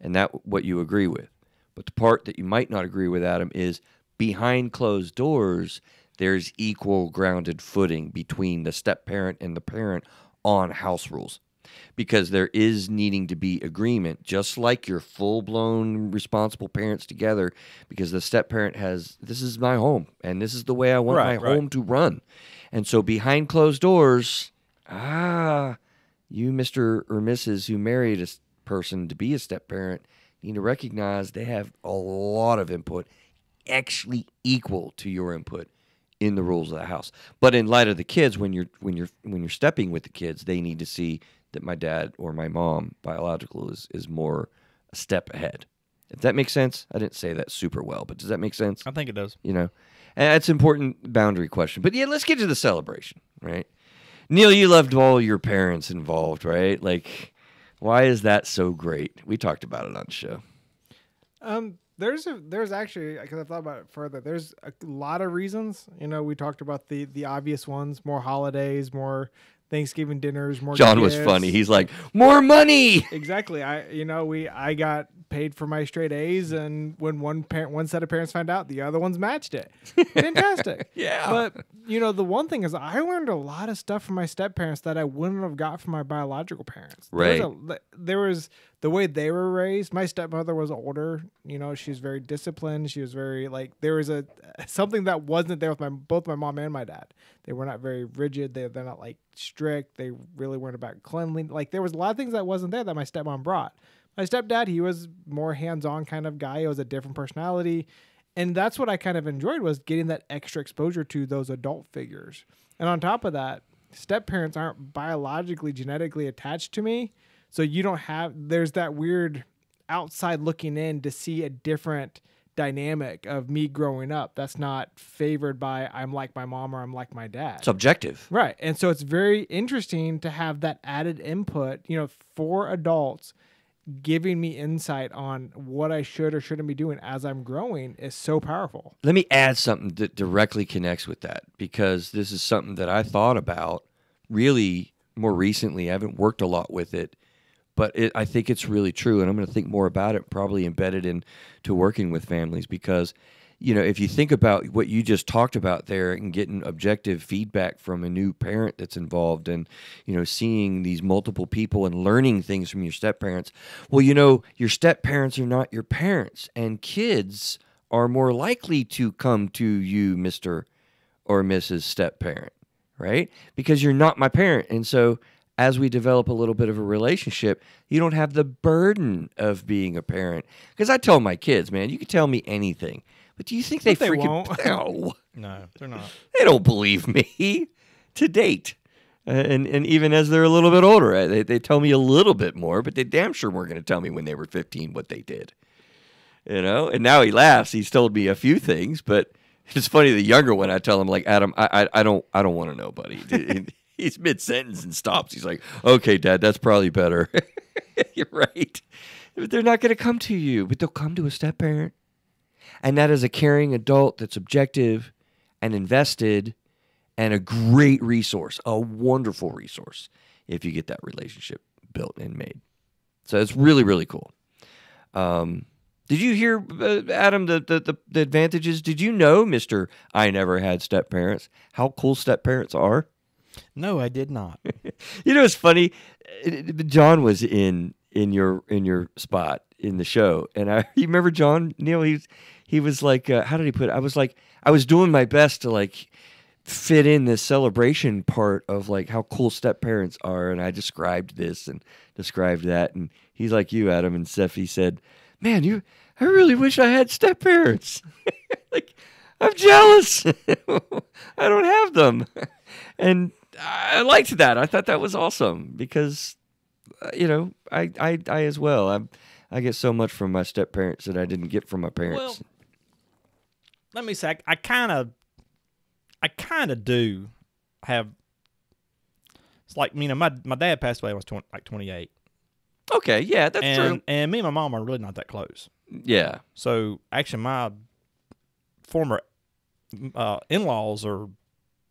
And that's what you agree with. But the part that you might not agree with, Adam, is behind closed doors, there's equal grounded footing between the step parent and the parent on house rules. Because there is needing to be agreement, just like your full-blown responsible parents together, because the step parent has, this is my home, and this is the way I want my home to run. And so behind closed doors, you, Mr. or Mrs. who married a person to be a step parent, need to recognize they have a lot of input, actually equal to your input in the rules of the house. But in light of the kids, when you're stepping with the kids, they need to see that my dad or my mom, biological, is more a step ahead. If that makes sense. I didn't say that super well, but does that make sense? I think it does. And that's an important boundary question. But yeah, let's get to the celebration, right? Neil, you loved all your parents involved, right? Like, why is that so great? We talked about it on the show. There's actually, because I thought about it further, there's a lot of reasons. You know, we talked about the obvious ones: more holidays, more Thanksgiving dinners, more John was gifts. funny. He's like, more money. Exactly. I got paid for my straight A's, and when one set of parents found out, the other ones matched it. Fantastic. Yeah. But the one thing is, I learned a lot of stuff from my step parents that I wouldn't have got from my biological parents. Right. There was the way they were raised. My stepmother was older. She was very disciplined. She was very there was something that wasn't there with both my mom and my dad. They were not very rigid. They're not strict. They really weren't about cleanliness. There was a lot of things that wasn't there that my stepmom brought. My stepdad, he was more hands-on kind of guy. It was a different personality. And that's what I kind of enjoyed, was getting that extra exposure to those adult figures. And on top of that, step-parents aren't biologically, genetically attached to me. So there's that weird outside looking in to see a different dynamic of me growing up. That's not favored by I'm like my mom or I'm like my dad. It's objective. Right. And so it's very interesting to have that added input, for adults giving me insight on what I should or shouldn't be doing as I'm growing is so powerful. Let me add something that directly connects with that, because this is something that I thought about really more recently. I haven't worked a lot with it, but I think it's really true, and I'm going to think more about it, probably embedded into working with families, because if you think about what you just talked about there and getting objective feedback from a new parent that's involved, and seeing these multiple people and learning things from your step-parents. Well, your step-parents are not your parents, and kids are more likely to come to you, Mr. or Mrs. step-parent, right? Because you're not my parent. And so as we develop a little bit of a relationship, you don't have the burden of being a parent. Because I tell my kids, man, you can tell me anything. But do you think they freaking won't? No. No, they're not. They don't believe me to date. And even as they're a little bit older, they tell me a little bit more, but they damn sure weren't going to tell me when they were 15 what they did. And now he laughs. He's told me a few things, but it's funny, the younger one, I tell him, like, Adam, I don't want to know, buddy. He's mid-sentence and stops. He's like, okay, Dad, that's probably better. You're right. But they're not going to come to you, but they'll come to a step-parent. And that is a caring adult that's objective and invested and a great resource, a wonderful resource, if you get that relationship built and made. So it's really, really cool. Did you hear, Adam, the advantages? Did you know, Mr. I never had step-parents, how cool step-parents are? No, I did not. It's funny. John was in your spot in the show, and you remember John, Neil? He was like, how did he put it? I was doing my best to fit in this celebration part of how cool step parents are, and I described this and described that, and he's like you, Adam, and Steffi said, "Man, I really wish I had step parents. I'm jealous. I don't have them." And I liked that. I thought that was awesome because, I as well. I get so much from my step parents that I didn't get from my parents. Well, let me say, I kind of do have. It's like my dad passed away when I was 28. Okay, yeah, that's true. And me and my mom are really not that close. Yeah. So actually, my former in-laws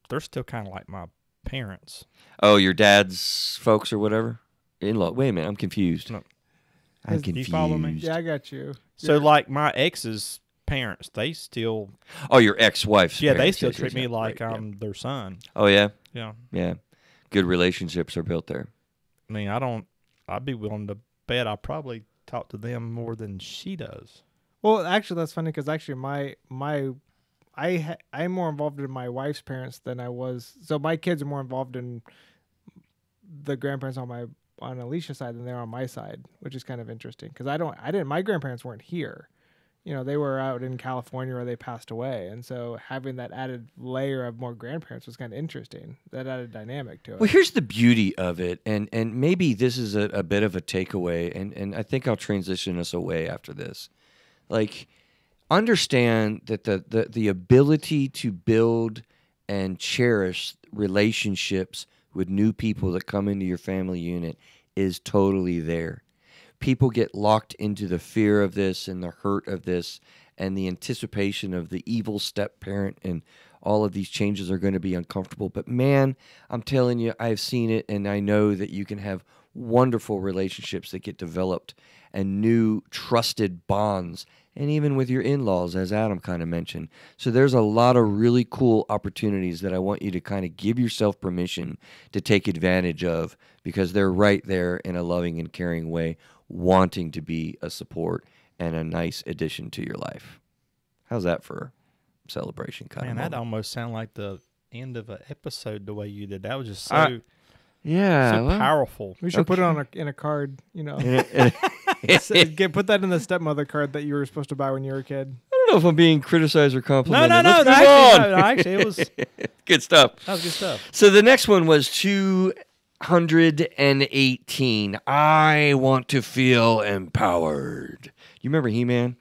they're still kind of like my parents. Oh, your dad's folks or whatever? In-law. Wait a minute, I'm confused. No. I'm Do you confused. follow me? Yeah, I got you. So my ex's parents, they still... Oh, your ex-wife's Yeah, parents. they still Yes, treat yes, me yes, like right, I'm their son. Oh, yeah? Yeah. Yeah. Good relationships are built there. I mean, I'd be willing to bet I probably talk to them more than she does. Well, actually, that's funny because actually I'm more involved in my wife's parents than I was. So my kids are more involved in the grandparents on Alicia's side than they're on my side, which is kind of interesting because my grandparents weren't here. They were out in California or they passed away. And so having that added layer of more grandparents was kind of interesting. That added dynamic to it. Well, here's the beauty of it, and maybe this is a bit of a takeaway, and I think I'll transition us away after this. Understand that the ability to build and cherish relationships with new people that come into your family unit is totally there. People get locked into the fear of this and the hurt of this and the anticipation of the evil step parent, and all of these changes are going to be uncomfortable. But man, I'm telling you, I've seen it, and I know that you can have wonderful relationships that get developed and new trusted bonds, and even with your in-laws, as Adam kind of mentioned. So there's a lot of really cool opportunities that I want you to kind of give yourself permission to take advantage of, because they're right there in a loving and caring way, wanting to be a support and a nice addition to your life. How's that for celebration kind of moment? That almost sounded like the end of an episode the way you did. That was just so powerful. We should put it on in a card, you know. Put that in the stepmother card that you were supposed to buy when you were a kid. I don't know if I'm being criticized or complimented. No, actually, it was good stuff. That was good stuff. So the next one was 218. I want to feel empowered. You remember He-Man?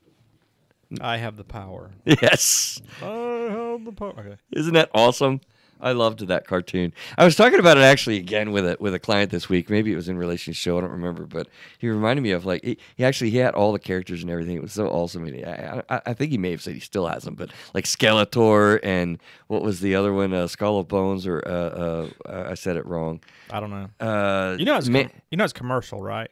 I have the power. Yes. I have the power. Okay. Isn't that awesome? I loved that cartoon. I was talking about it actually again with a client this week. Maybe it was in relation to show. I don't remember, but he reminded me of like he had all the characters and everything. It was so awesome. I think he may have said he still has them, but like Skeletor and what was the other one? Skull of Bones, or I said it wrong. I don't know. It's commercial, right?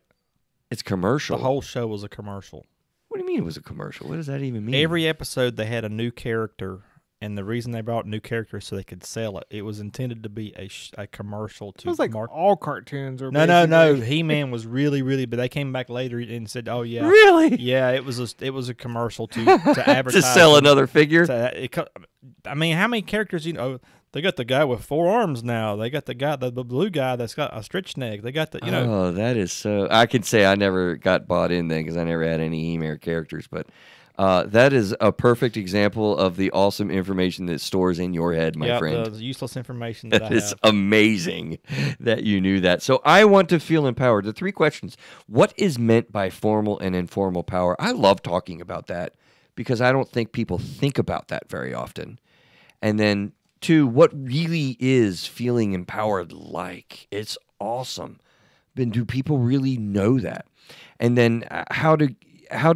It's commercial. The whole show was a commercial. What do you mean it was a commercial? What does that even mean? Every episode they had a new character. And the reason they brought new characters so they could sell it. It was intended to be a commercial to. It was like all cartoons. Or no. He-Man was really, really. But they came back later and said, "Oh yeah, really? Yeah, it was a commercial to advertise to sell another figure." I mean, how many characters? You know, they got the guy with 4 arms now. They got the guy, the blue guy that's got a stretch neck. They got the Oh, that is so. I can say I never got bought in then because I never had any He-Man characters, but. That is a perfect example of the awesome information that stores in your head, my friend. The useless information that I have. It's amazing that you knew that. So I want to feel empowered. The 3 questions. What is meant by formal and informal power? I love talking about that because I don't think people think about that very often. And then 2, what really is feeling empowered like? It's awesome. But do people really know that? And then how do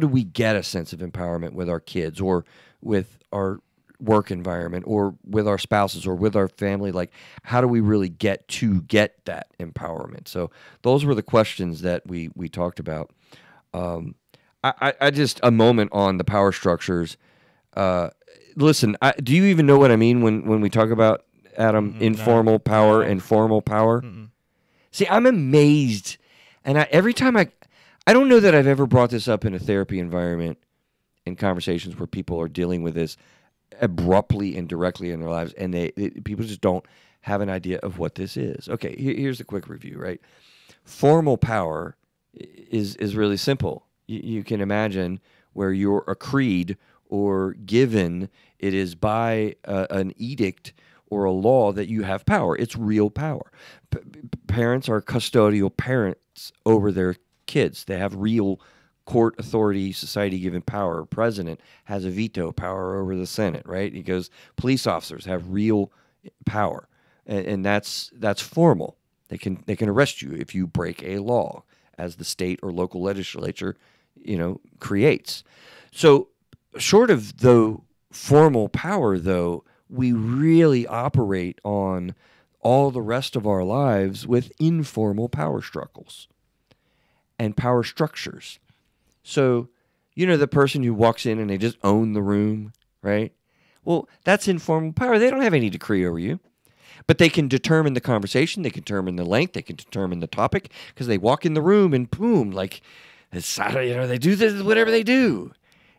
we get a sense of empowerment with our kids or with our work environment or with our spouses or with our family? Like, how do we really get that empowerment? So those were the questions that we talked about. I just a moment on the power structures. Listen, do you even know what I mean when we talk about, Adam, informal power and formal power? See, I'm amazed. And every time I don't know that I've ever brought this up in a therapy environment in conversations where people are dealing with this abruptly and directly in their lives, and people just don't have an idea of what this is. Okay, here's a quick review, right? Formal power is really simple. You can imagine where you're accreed or given, it is by an edict or a law that you have power. It's real power. Parents are custodial parents over their kids. They have real court authority, society-given power. President has a veto power over the Senate, right? He goes, police officers have real power, and that's formal. They can arrest you if you break a law, as the state or local legislature, creates. So, short of the formal power, though, we really operate on all the rest of our lives with informal power struggles and power structures. So, the person who walks in and they just own the room, right? Well, that's informal power. They don't have any decree over you. But they can determine the conversation, they can determine the length, they can determine the topic, because they walk in the room and boom, they do this, whatever they do.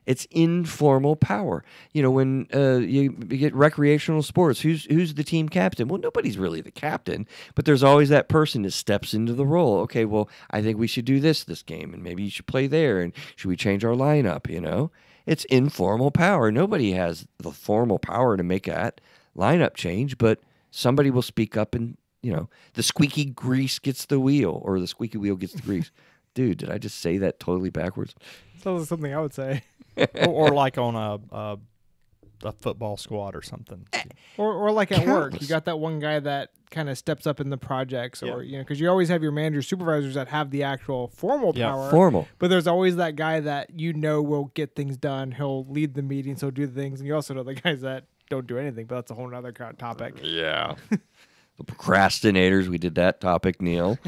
It's informal power. When you get recreational sports, who's the team captain? Well, nobody's really the captain, but there's always that person that steps into the role. Okay, well, I think we should do this game, and maybe you should play there, and should we change our lineup, It's informal power. Nobody has the formal power to make that lineup change, but somebody will speak up and, the squeaky grease gets the wheel, or the squeaky wheel gets the grease. Dude, did I just say that totally backwards? Sounds like something I would say. or like on a a football squad or something. Or like at work, Countless. you got that one guy that kind of steps up in the projects, or Yeah. because you always have your managers, supervisors that have the actual formal Yeah, power. Formal. But there's always that guy that will get things done. He'll lead the meetings. He'll do the things, and you also know the guys that don't do anything. But that's a whole other topic. Yeah. The procrastinators. We did that topic, Neil.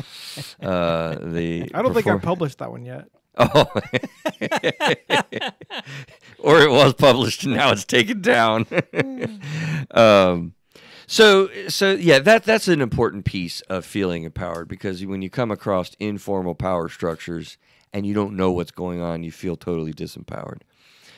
The I don't think I published that one yet. Oh. Or it was published and now it's taken down. So yeah, that's an important piece of feeling empowered, because when you come across informal power structures and you don't know what's going on, you feel totally disempowered.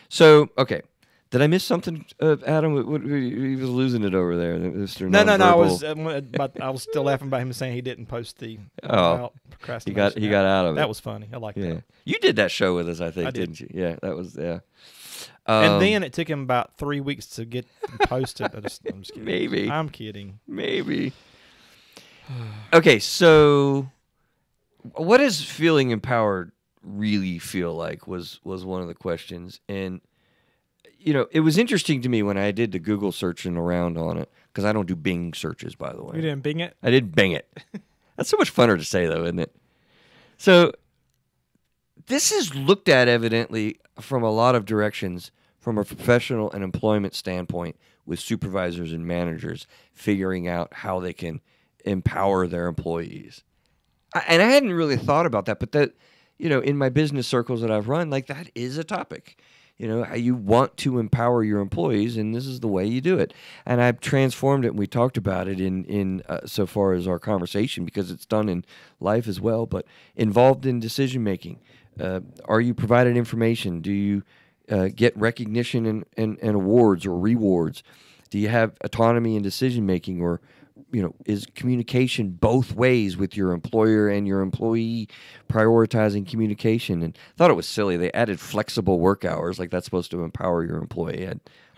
So, okay. Did I miss something, Adam? He was losing it over there, Mr. No. Nonverbal. I was still laughing about him saying he didn't post the Oh. about procrastination. He got out of it. That was funny. I like Yeah. that. You did that show with us, I think, I did. didn't you? Yeah, that was, yeah. And then it took him about 3 weeks to get posted. I'm just kidding. Maybe. I'm kidding. Maybe. Okay, so what does feeling empowered really feel like was one of the questions. And, it was interesting to me when I did the Google searching around on it, because I don't do Bing searches, by the way. You didn't Bing it? I did Bing it. That's so much funner to say, though, isn't it? So this is looked at evidently from a lot of directions, from a professional and employment standpoint, with supervisors and managers figuring out how they can empower their employees. And I hadn't really thought about that, but that, in my business circles that I've run, like, that is a topic. How you want to empower your employees, and this is the way you do it. And I've transformed it, and we talked about it in so far as our conversation, because it's done in life as well, but involved in decision making. Are you provided information? Do you get recognition and awards or rewards? Do you have autonomy in decision making, or is communication both ways with your employer and your employee, prioritizing communication? And I thought it was silly. They added flexible work hours, like that's supposed to empower your employee.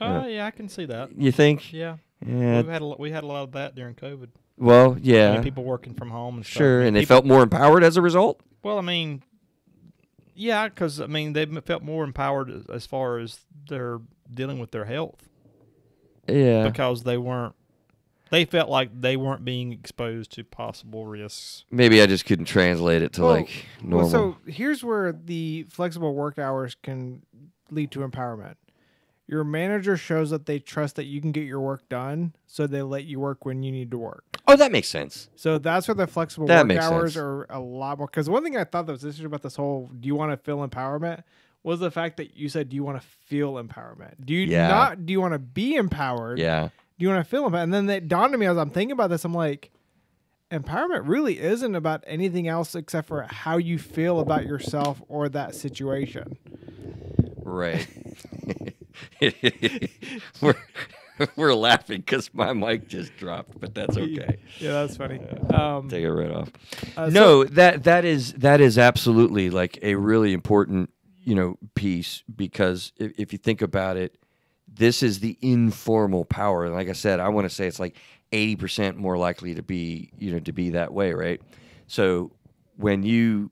Yeah, I can see that. You think? Yeah. Yeah. We had a lot of that during COVID. Well, yeah. People working from home and stuff. Sure, and they felt more empowered as a result? Well, yeah, because, they felt more empowered as far as they're dealing with their health. Yeah. Because they felt like they weren't being exposed to possible risks. Maybe I just couldn't translate it to normal. Well, so here's where the flexible work hours can lead to empowerment. Your manager shows that they trust that you can get your work done, so they let you work when you need to work. Oh, that makes sense. So that's where the flexible That work makes hours sense. are a lot more. Because one thing I thought that was interesting about this whole "do you want to feel empowerment" was the fact that you said, "Do you want to feel empowerment? Do you not? Do you want to be empowered? Yeah. Do you want to feel empowered?" And then it dawned on me as I'm thinking about this. I'm like, empowerment really isn't about anything else except for how you feel about yourself or that situation. Right. We're laughing because my mic just dropped, but that's okay. Yeah, that's funny. Take it right off. So- that is absolutely like a really important piece, because if you think about it, this is the informal power. And like I said, I want to say it's like 80% more likely to be that way, right? So when you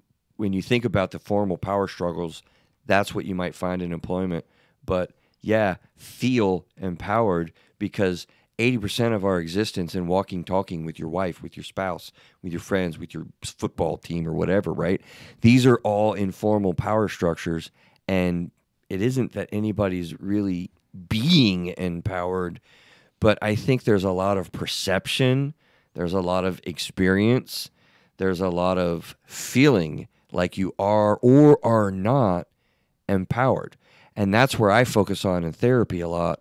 think about the formal power struggles, that's what you might find in employment. But yeah, feel empowered, because 80% of our existence in walking, talking with your wife, with your spouse, with your friends, with your football team or whatever, right? These are all informal power structures, and it isn't that anybody's really being empowered, but I think there's a lot of perception, there's a lot of experience, there's a lot of feeling like you are or are not empowered. And that's where I focus on in therapy a lot.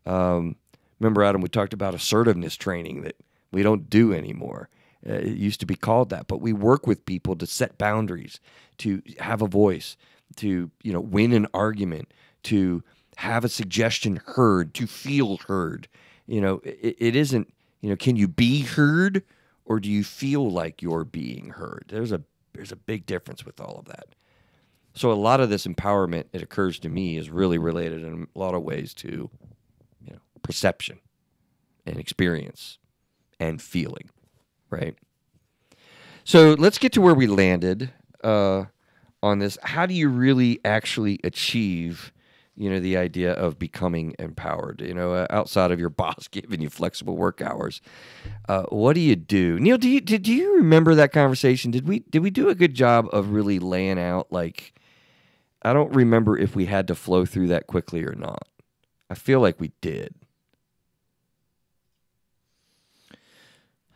Remember, Adam, we talked about assertiveness training that we don't do anymore. It used to be called that, but we work with people to set boundaries, to have a voice, to win an argument, to have a suggestion heard, to feel heard. It isn't, can you be heard, or do you feel like you're being heard? There's a big difference with all of that. So a lot of this empowerment, it occurs to me, is really related in a lot of ways to perception and experience and feeling, right? So let's get to where we landed on this. How do you really actually achieve the idea of becoming empowered, outside of your boss giving you flexible work hours. What do you do? Neil, do you remember that conversation? Did we do a good job of really laying out, like, I don't remember if we had to flow through that quickly or not. I feel like we did.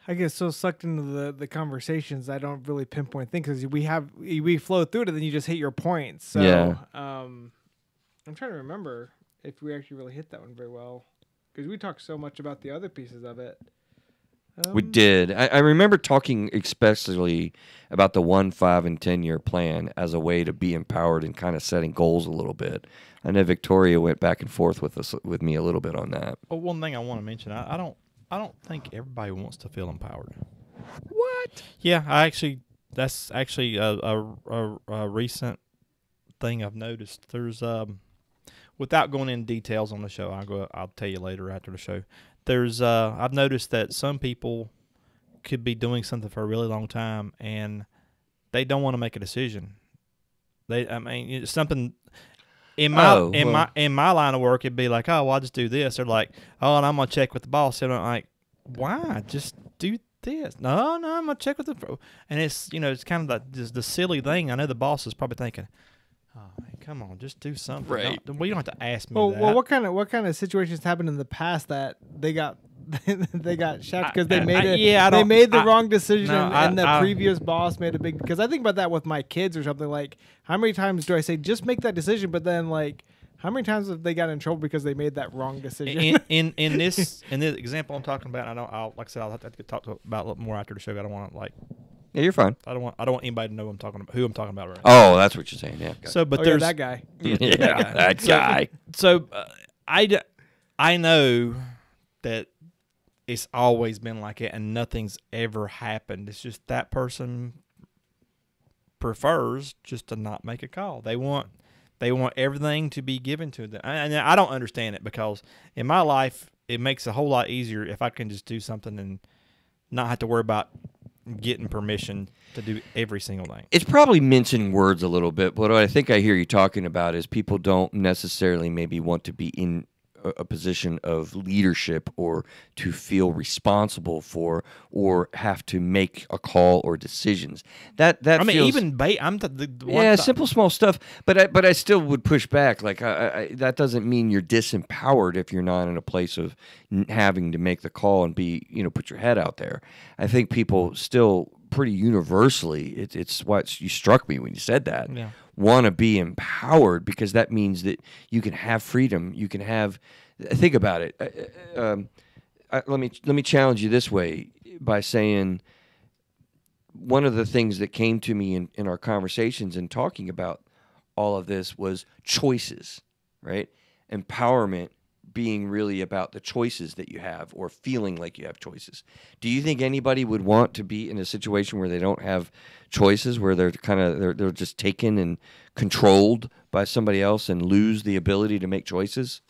I get so sucked into the conversations, I don't really pinpoint things because we flow through it and then you just hit your points. So, Yeah. I'm trying to remember if we actually really hit that one very well because we talked so much about the other pieces of it. We did. I remember talking especially about the 1, 5, and 10-year plan as a way to be empowered and kind of setting goals a little bit. I know Victoria went back and forth with me a little bit on that. Well, one thing I want to mention, I don't think everybody wants to feel empowered. What? Yeah, that's actually a recent thing I've noticed. There's without going into details on the show, I'll tell you later after the show. There's I've noticed that some people could be doing something for a really long time and they don't want to make a decision. It's something in my line of work, it'd be like, oh, well, I'll just do this. They're like, oh, and I'm gonna check with the boss. And I'm like, why? Just do this. No, I'm gonna check with the. And it's it's kind of the silly thing. I know the boss is probably thinking, oh, man, come on, just do something. Right. You don't have to ask me that. Well, what kind of situations happened in the past that they got shafted because they made the wrong decision and the previous boss made a big. Because I think about that with my kids or something. Like, how many times do I say just make that decision, but then like, how many times have they got in trouble because they made that wrong decision? In this example I'm talking about, I'll have to talk about a little more after the show. I don't want to Yeah, you're fine. I don't want anybody to know who I'm talking about right now. Oh, that's what you're saying. Yeah. So, but there's that guy. That guy. So I know that it's always been like it, and nothing's ever happened. It's just that person prefers just to not make a call. They want everything to be given to them, and I don't understand it because in my life it makes it a whole lot easier if I can just do something and not have to worry about getting permission to do every single thing. It's probably mincing words a little bit, but what I think I hear you talking about is people don't necessarily maybe want to be in a position of leadership or to feel responsible for or have to make a call or decisions. That feels, even simple small stuff. But I still would push back. Like that doesn't mean you're disempowered if you're not in a place of having to make the call and be put your head out there. I think people still pretty universally. It's what you struck me when you said that. Yeah. Want to be empowered because that means that you can have freedom. You can have. Think about it. Let me challenge you this way by saying one of the things that came to me in our conversations and talking about all of this was choices, right? Empowerment being really about the choices that you have or feeling like you have choices. Do you think anybody would want to be in a situation where they don't have choices, where they're they're just taken and controlled by somebody else and lose the ability to make choices?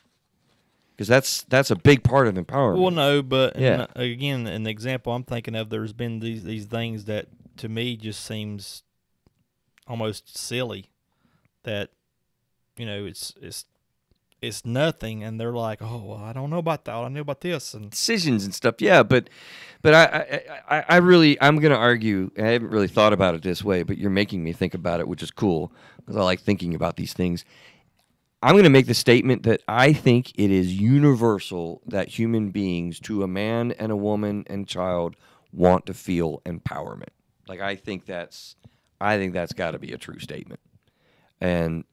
Because that's a big part of empowerment. Well, no, but again, in the example I'm thinking of, there's been these things that to me just seems almost silly. That it's nothing, and they're like, oh, well, I don't know about that. I know about this and decisions and stuff. Yeah, but I'm going to argue. I haven't really thought about it this way, but you're making me think about it, which is cool because I like thinking about these things. I'm going to make the statement that I think it is universal that human beings, to a man and a woman and child, want to feel empowerment. Like I think that's got to be a true statement, and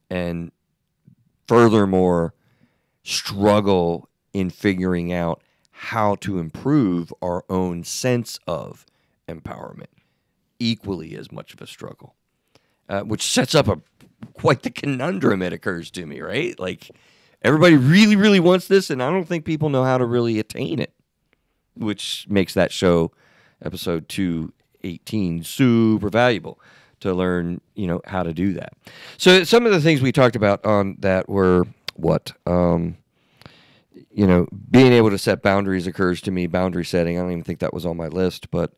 furthermore, struggle in figuring out how to improve our own sense of empowerment, equally as much of a struggle, which sets up quite the conundrum. It occurs to me, right? Like everybody really, really wants this, and I don't think people know how to really attain it, which makes that show, episode 218, super valuable to learn, how to do that. So some of the things we talked about on that were being able to set boundaries occurs to me. Boundary setting, I don't even think that was on my list, but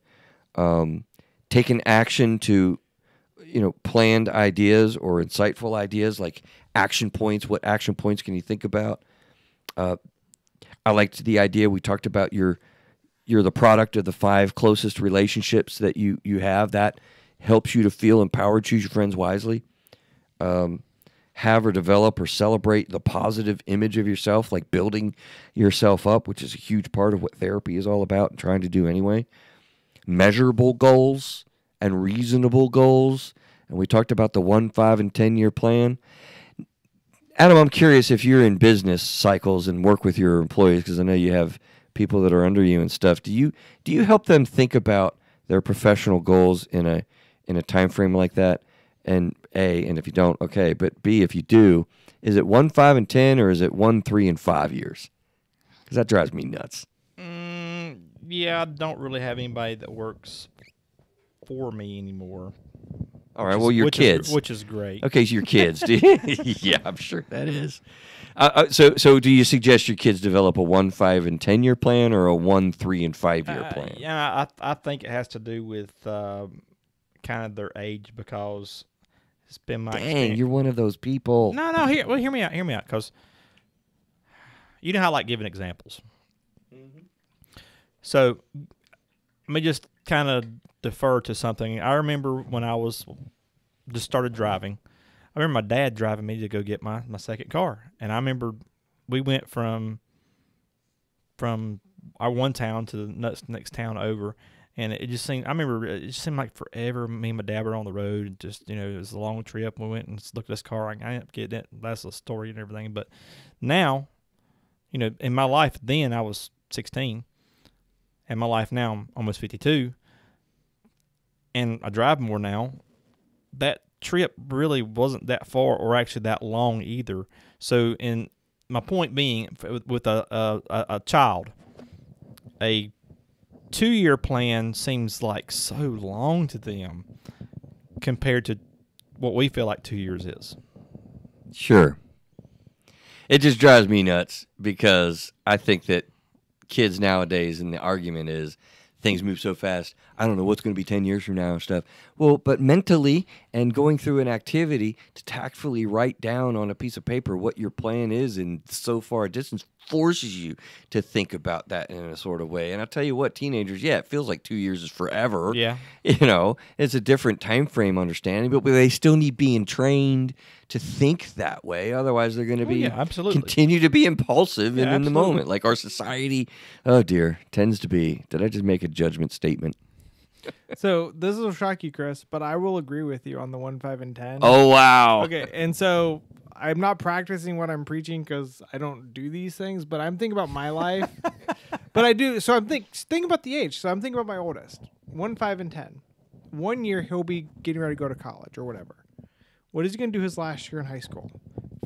taking action to, planned ideas or insightful ideas like action points. What action points can you think about? I liked the idea we talked about. You're the product of the 5 closest relationships that you have. That helps you to feel empowered. Choose your friends wisely. Have or develop or celebrate the positive image of yourself, like building yourself up, which is a huge part of what therapy is all about and trying to do anyway. Measurable goals and reasonable goals. And we talked about the 1, 5, and 10-year plan. Adam, I'm curious if you're in business cycles and work with your employees, because I know you have people that are under you and stuff. Do you help them think about their professional goals in a time frame like that? And A, and if you don't, okay, but B, if you do, is it 1, 5, and 10, or is it 1, 3, and 5 years? Because that drives me nuts. Yeah, I don't really have anybody that works for me anymore. All right, well, your kids. Which is great. Okay, so your kids. Yeah, I'm sure that is. So do you suggest your kids develop a 1, 5, and 10-year plan or a 1, 3, and 5-year plan? Yeah, I think it has to do with kind of their age, because it's been my experience. You're one of those people. No, hear me out, because you know how I like giving examples. Mm-hmm. So let me just kind of defer to something. I remember when I just started driving, I remember my dad driving me to go get my second car. And I remember we went from our one town to the next town over. And it just seemed like forever me and my dad were on the road. And just, it was a long trip. We went and looked at this car. I ended up getting it. That's a story and everything. But now, in my life then I was 16. And my life now I'm almost 52. And I drive more now. That trip really wasn't that far or actually that long either. So, my point being, with a child, a 2-year plan seems like so long to them compared to what we feel like 2 years is. Sure. It just drives me nuts because I think that kids nowadays, and the argument is, things move so fast. I don't know what's going to be 10 years from now and stuff. Well, but mentally and going through an activity to tactfully write down on a piece of paper what your plan is in so far a distance forces you to think about that in a sort of way. And I'll tell you what, teenagers, it feels like 2 years is forever. Yeah. It's a different time frame understanding, but they still need being trained to think that way. Otherwise, they're going to absolutely continue to be impulsive and in the absolutely. moment. Like our society, oh dear, tends to be. Did I just make a judgment statement? So this will shock you, Chris, but I will agree with you on the 1, 5, and 10. Oh, wow. Okay, and so I'm not practicing what I'm preaching because I don't do these things, but I'm thinking about my life. But I do. So I'm think about the age. So I'm thinking about my oldest, 1, 5, and 10. 1 year he'll be getting ready to go to college or whatever. What is he going to do his last year in high school?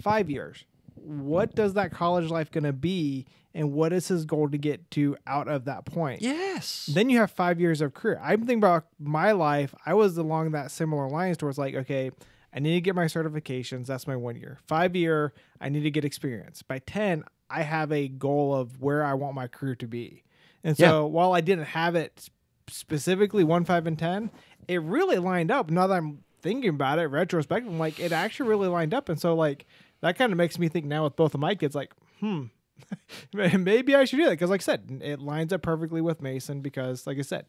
5 years. What does that college life going to be, and what is his goal to get to out of that point? Yes. Then you have 5 years of career. I'm thinking about my life. I was along that similar lines towards like, okay, I need to get my certifications. That's my 1 year. 5 year, I need to get experience. By 10, I have a goal of where I want my career to be. And so while I didn't have it specifically 1, 5, and 10, it really lined up. Now that I'm thinking about it, retrospectively, I'm like, it actually really lined up. And so like, that kind of makes me think now with both of my kids, like, maybe I should do that. Because like I said, it lines up perfectly with Mason because, like I said,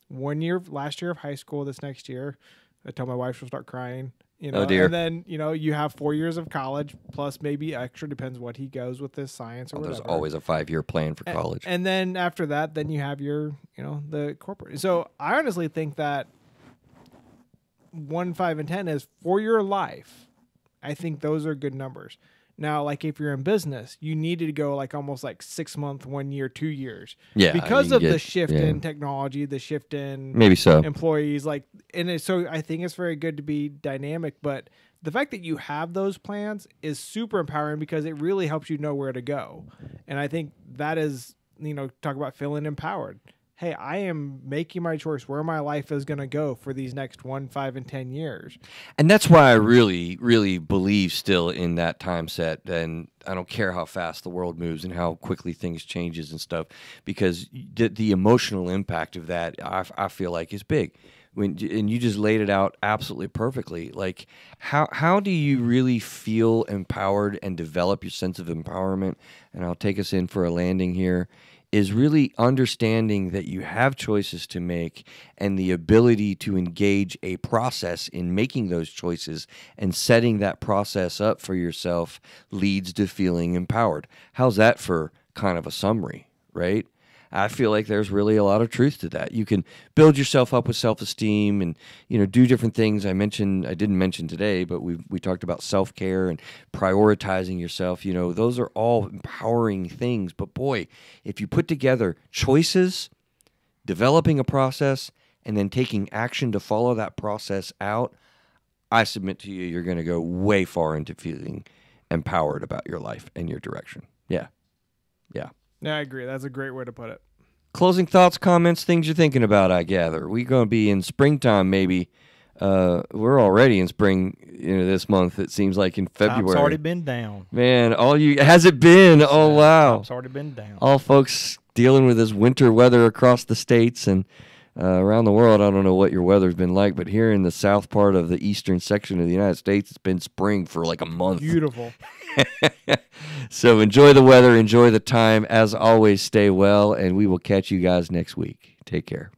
1 year, last year of high school, this next year, I tell my wife she'll start crying. Oh, dear. And then, you have 4 years of college plus maybe extra, depends what he goes with this science or whatever. There's always a 5-year plan for college. And then after that, then you have your, the corporate. So I honestly think that 1, 5, and 10 is for your life. I think those are good numbers. Now, like if you're in business, you need to go like almost like 6 months, 1 year, 2 years. Yeah. Because of the shift in technology, the shift in maybe so employees, so I think it's very good to be dynamic, but the fact that you have those plans is super empowering because it really helps you know where to go. And I think that is, talk about feeling empowered. Hey, I am making my choice where my life is going to go for these next 1, 5, and 10 years. And that's why I really, really believe still in that time set. And I don't care how fast the world moves and how quickly things changes and stuff, because the emotional impact of that, I feel like, is big. and you just laid it out absolutely perfectly. Like, how do you really feel empowered and develop your sense of empowerment? And I'll take us in for a landing here. Is really understanding that you have choices to make and the ability to engage a process in making those choices and setting that process up for yourself leads to feeling empowered. How's that for kind of a summary, right? I feel like there's really a lot of truth to that. You can build yourself up with self-esteem and, do different things. I didn't mention today, but we talked about self-care and prioritizing yourself. Those are all empowering things. But boy, if you put together choices, developing a process, and then taking action to follow that process out, I submit to you, you're going to go way far into feeling empowered about your life and your direction. Yeah. Yeah. Yeah, I agree. That's a great way to put it. Closing thoughts, comments, things you're thinking about, I gather. We're going to be in springtime, maybe. We're already in spring, this month. It seems like in February. Top's already been down. Man, has it been? Oh, wow. Top's already been down. All folks dealing with this winter weather across the states and around the world. I don't know what your weather's been like, but here in the south part of the eastern section of the United States, it's been spring for like a month. Beautiful. So enjoy the weather, enjoy the time. As always, stay well, and we will catch you guys next week. Take care.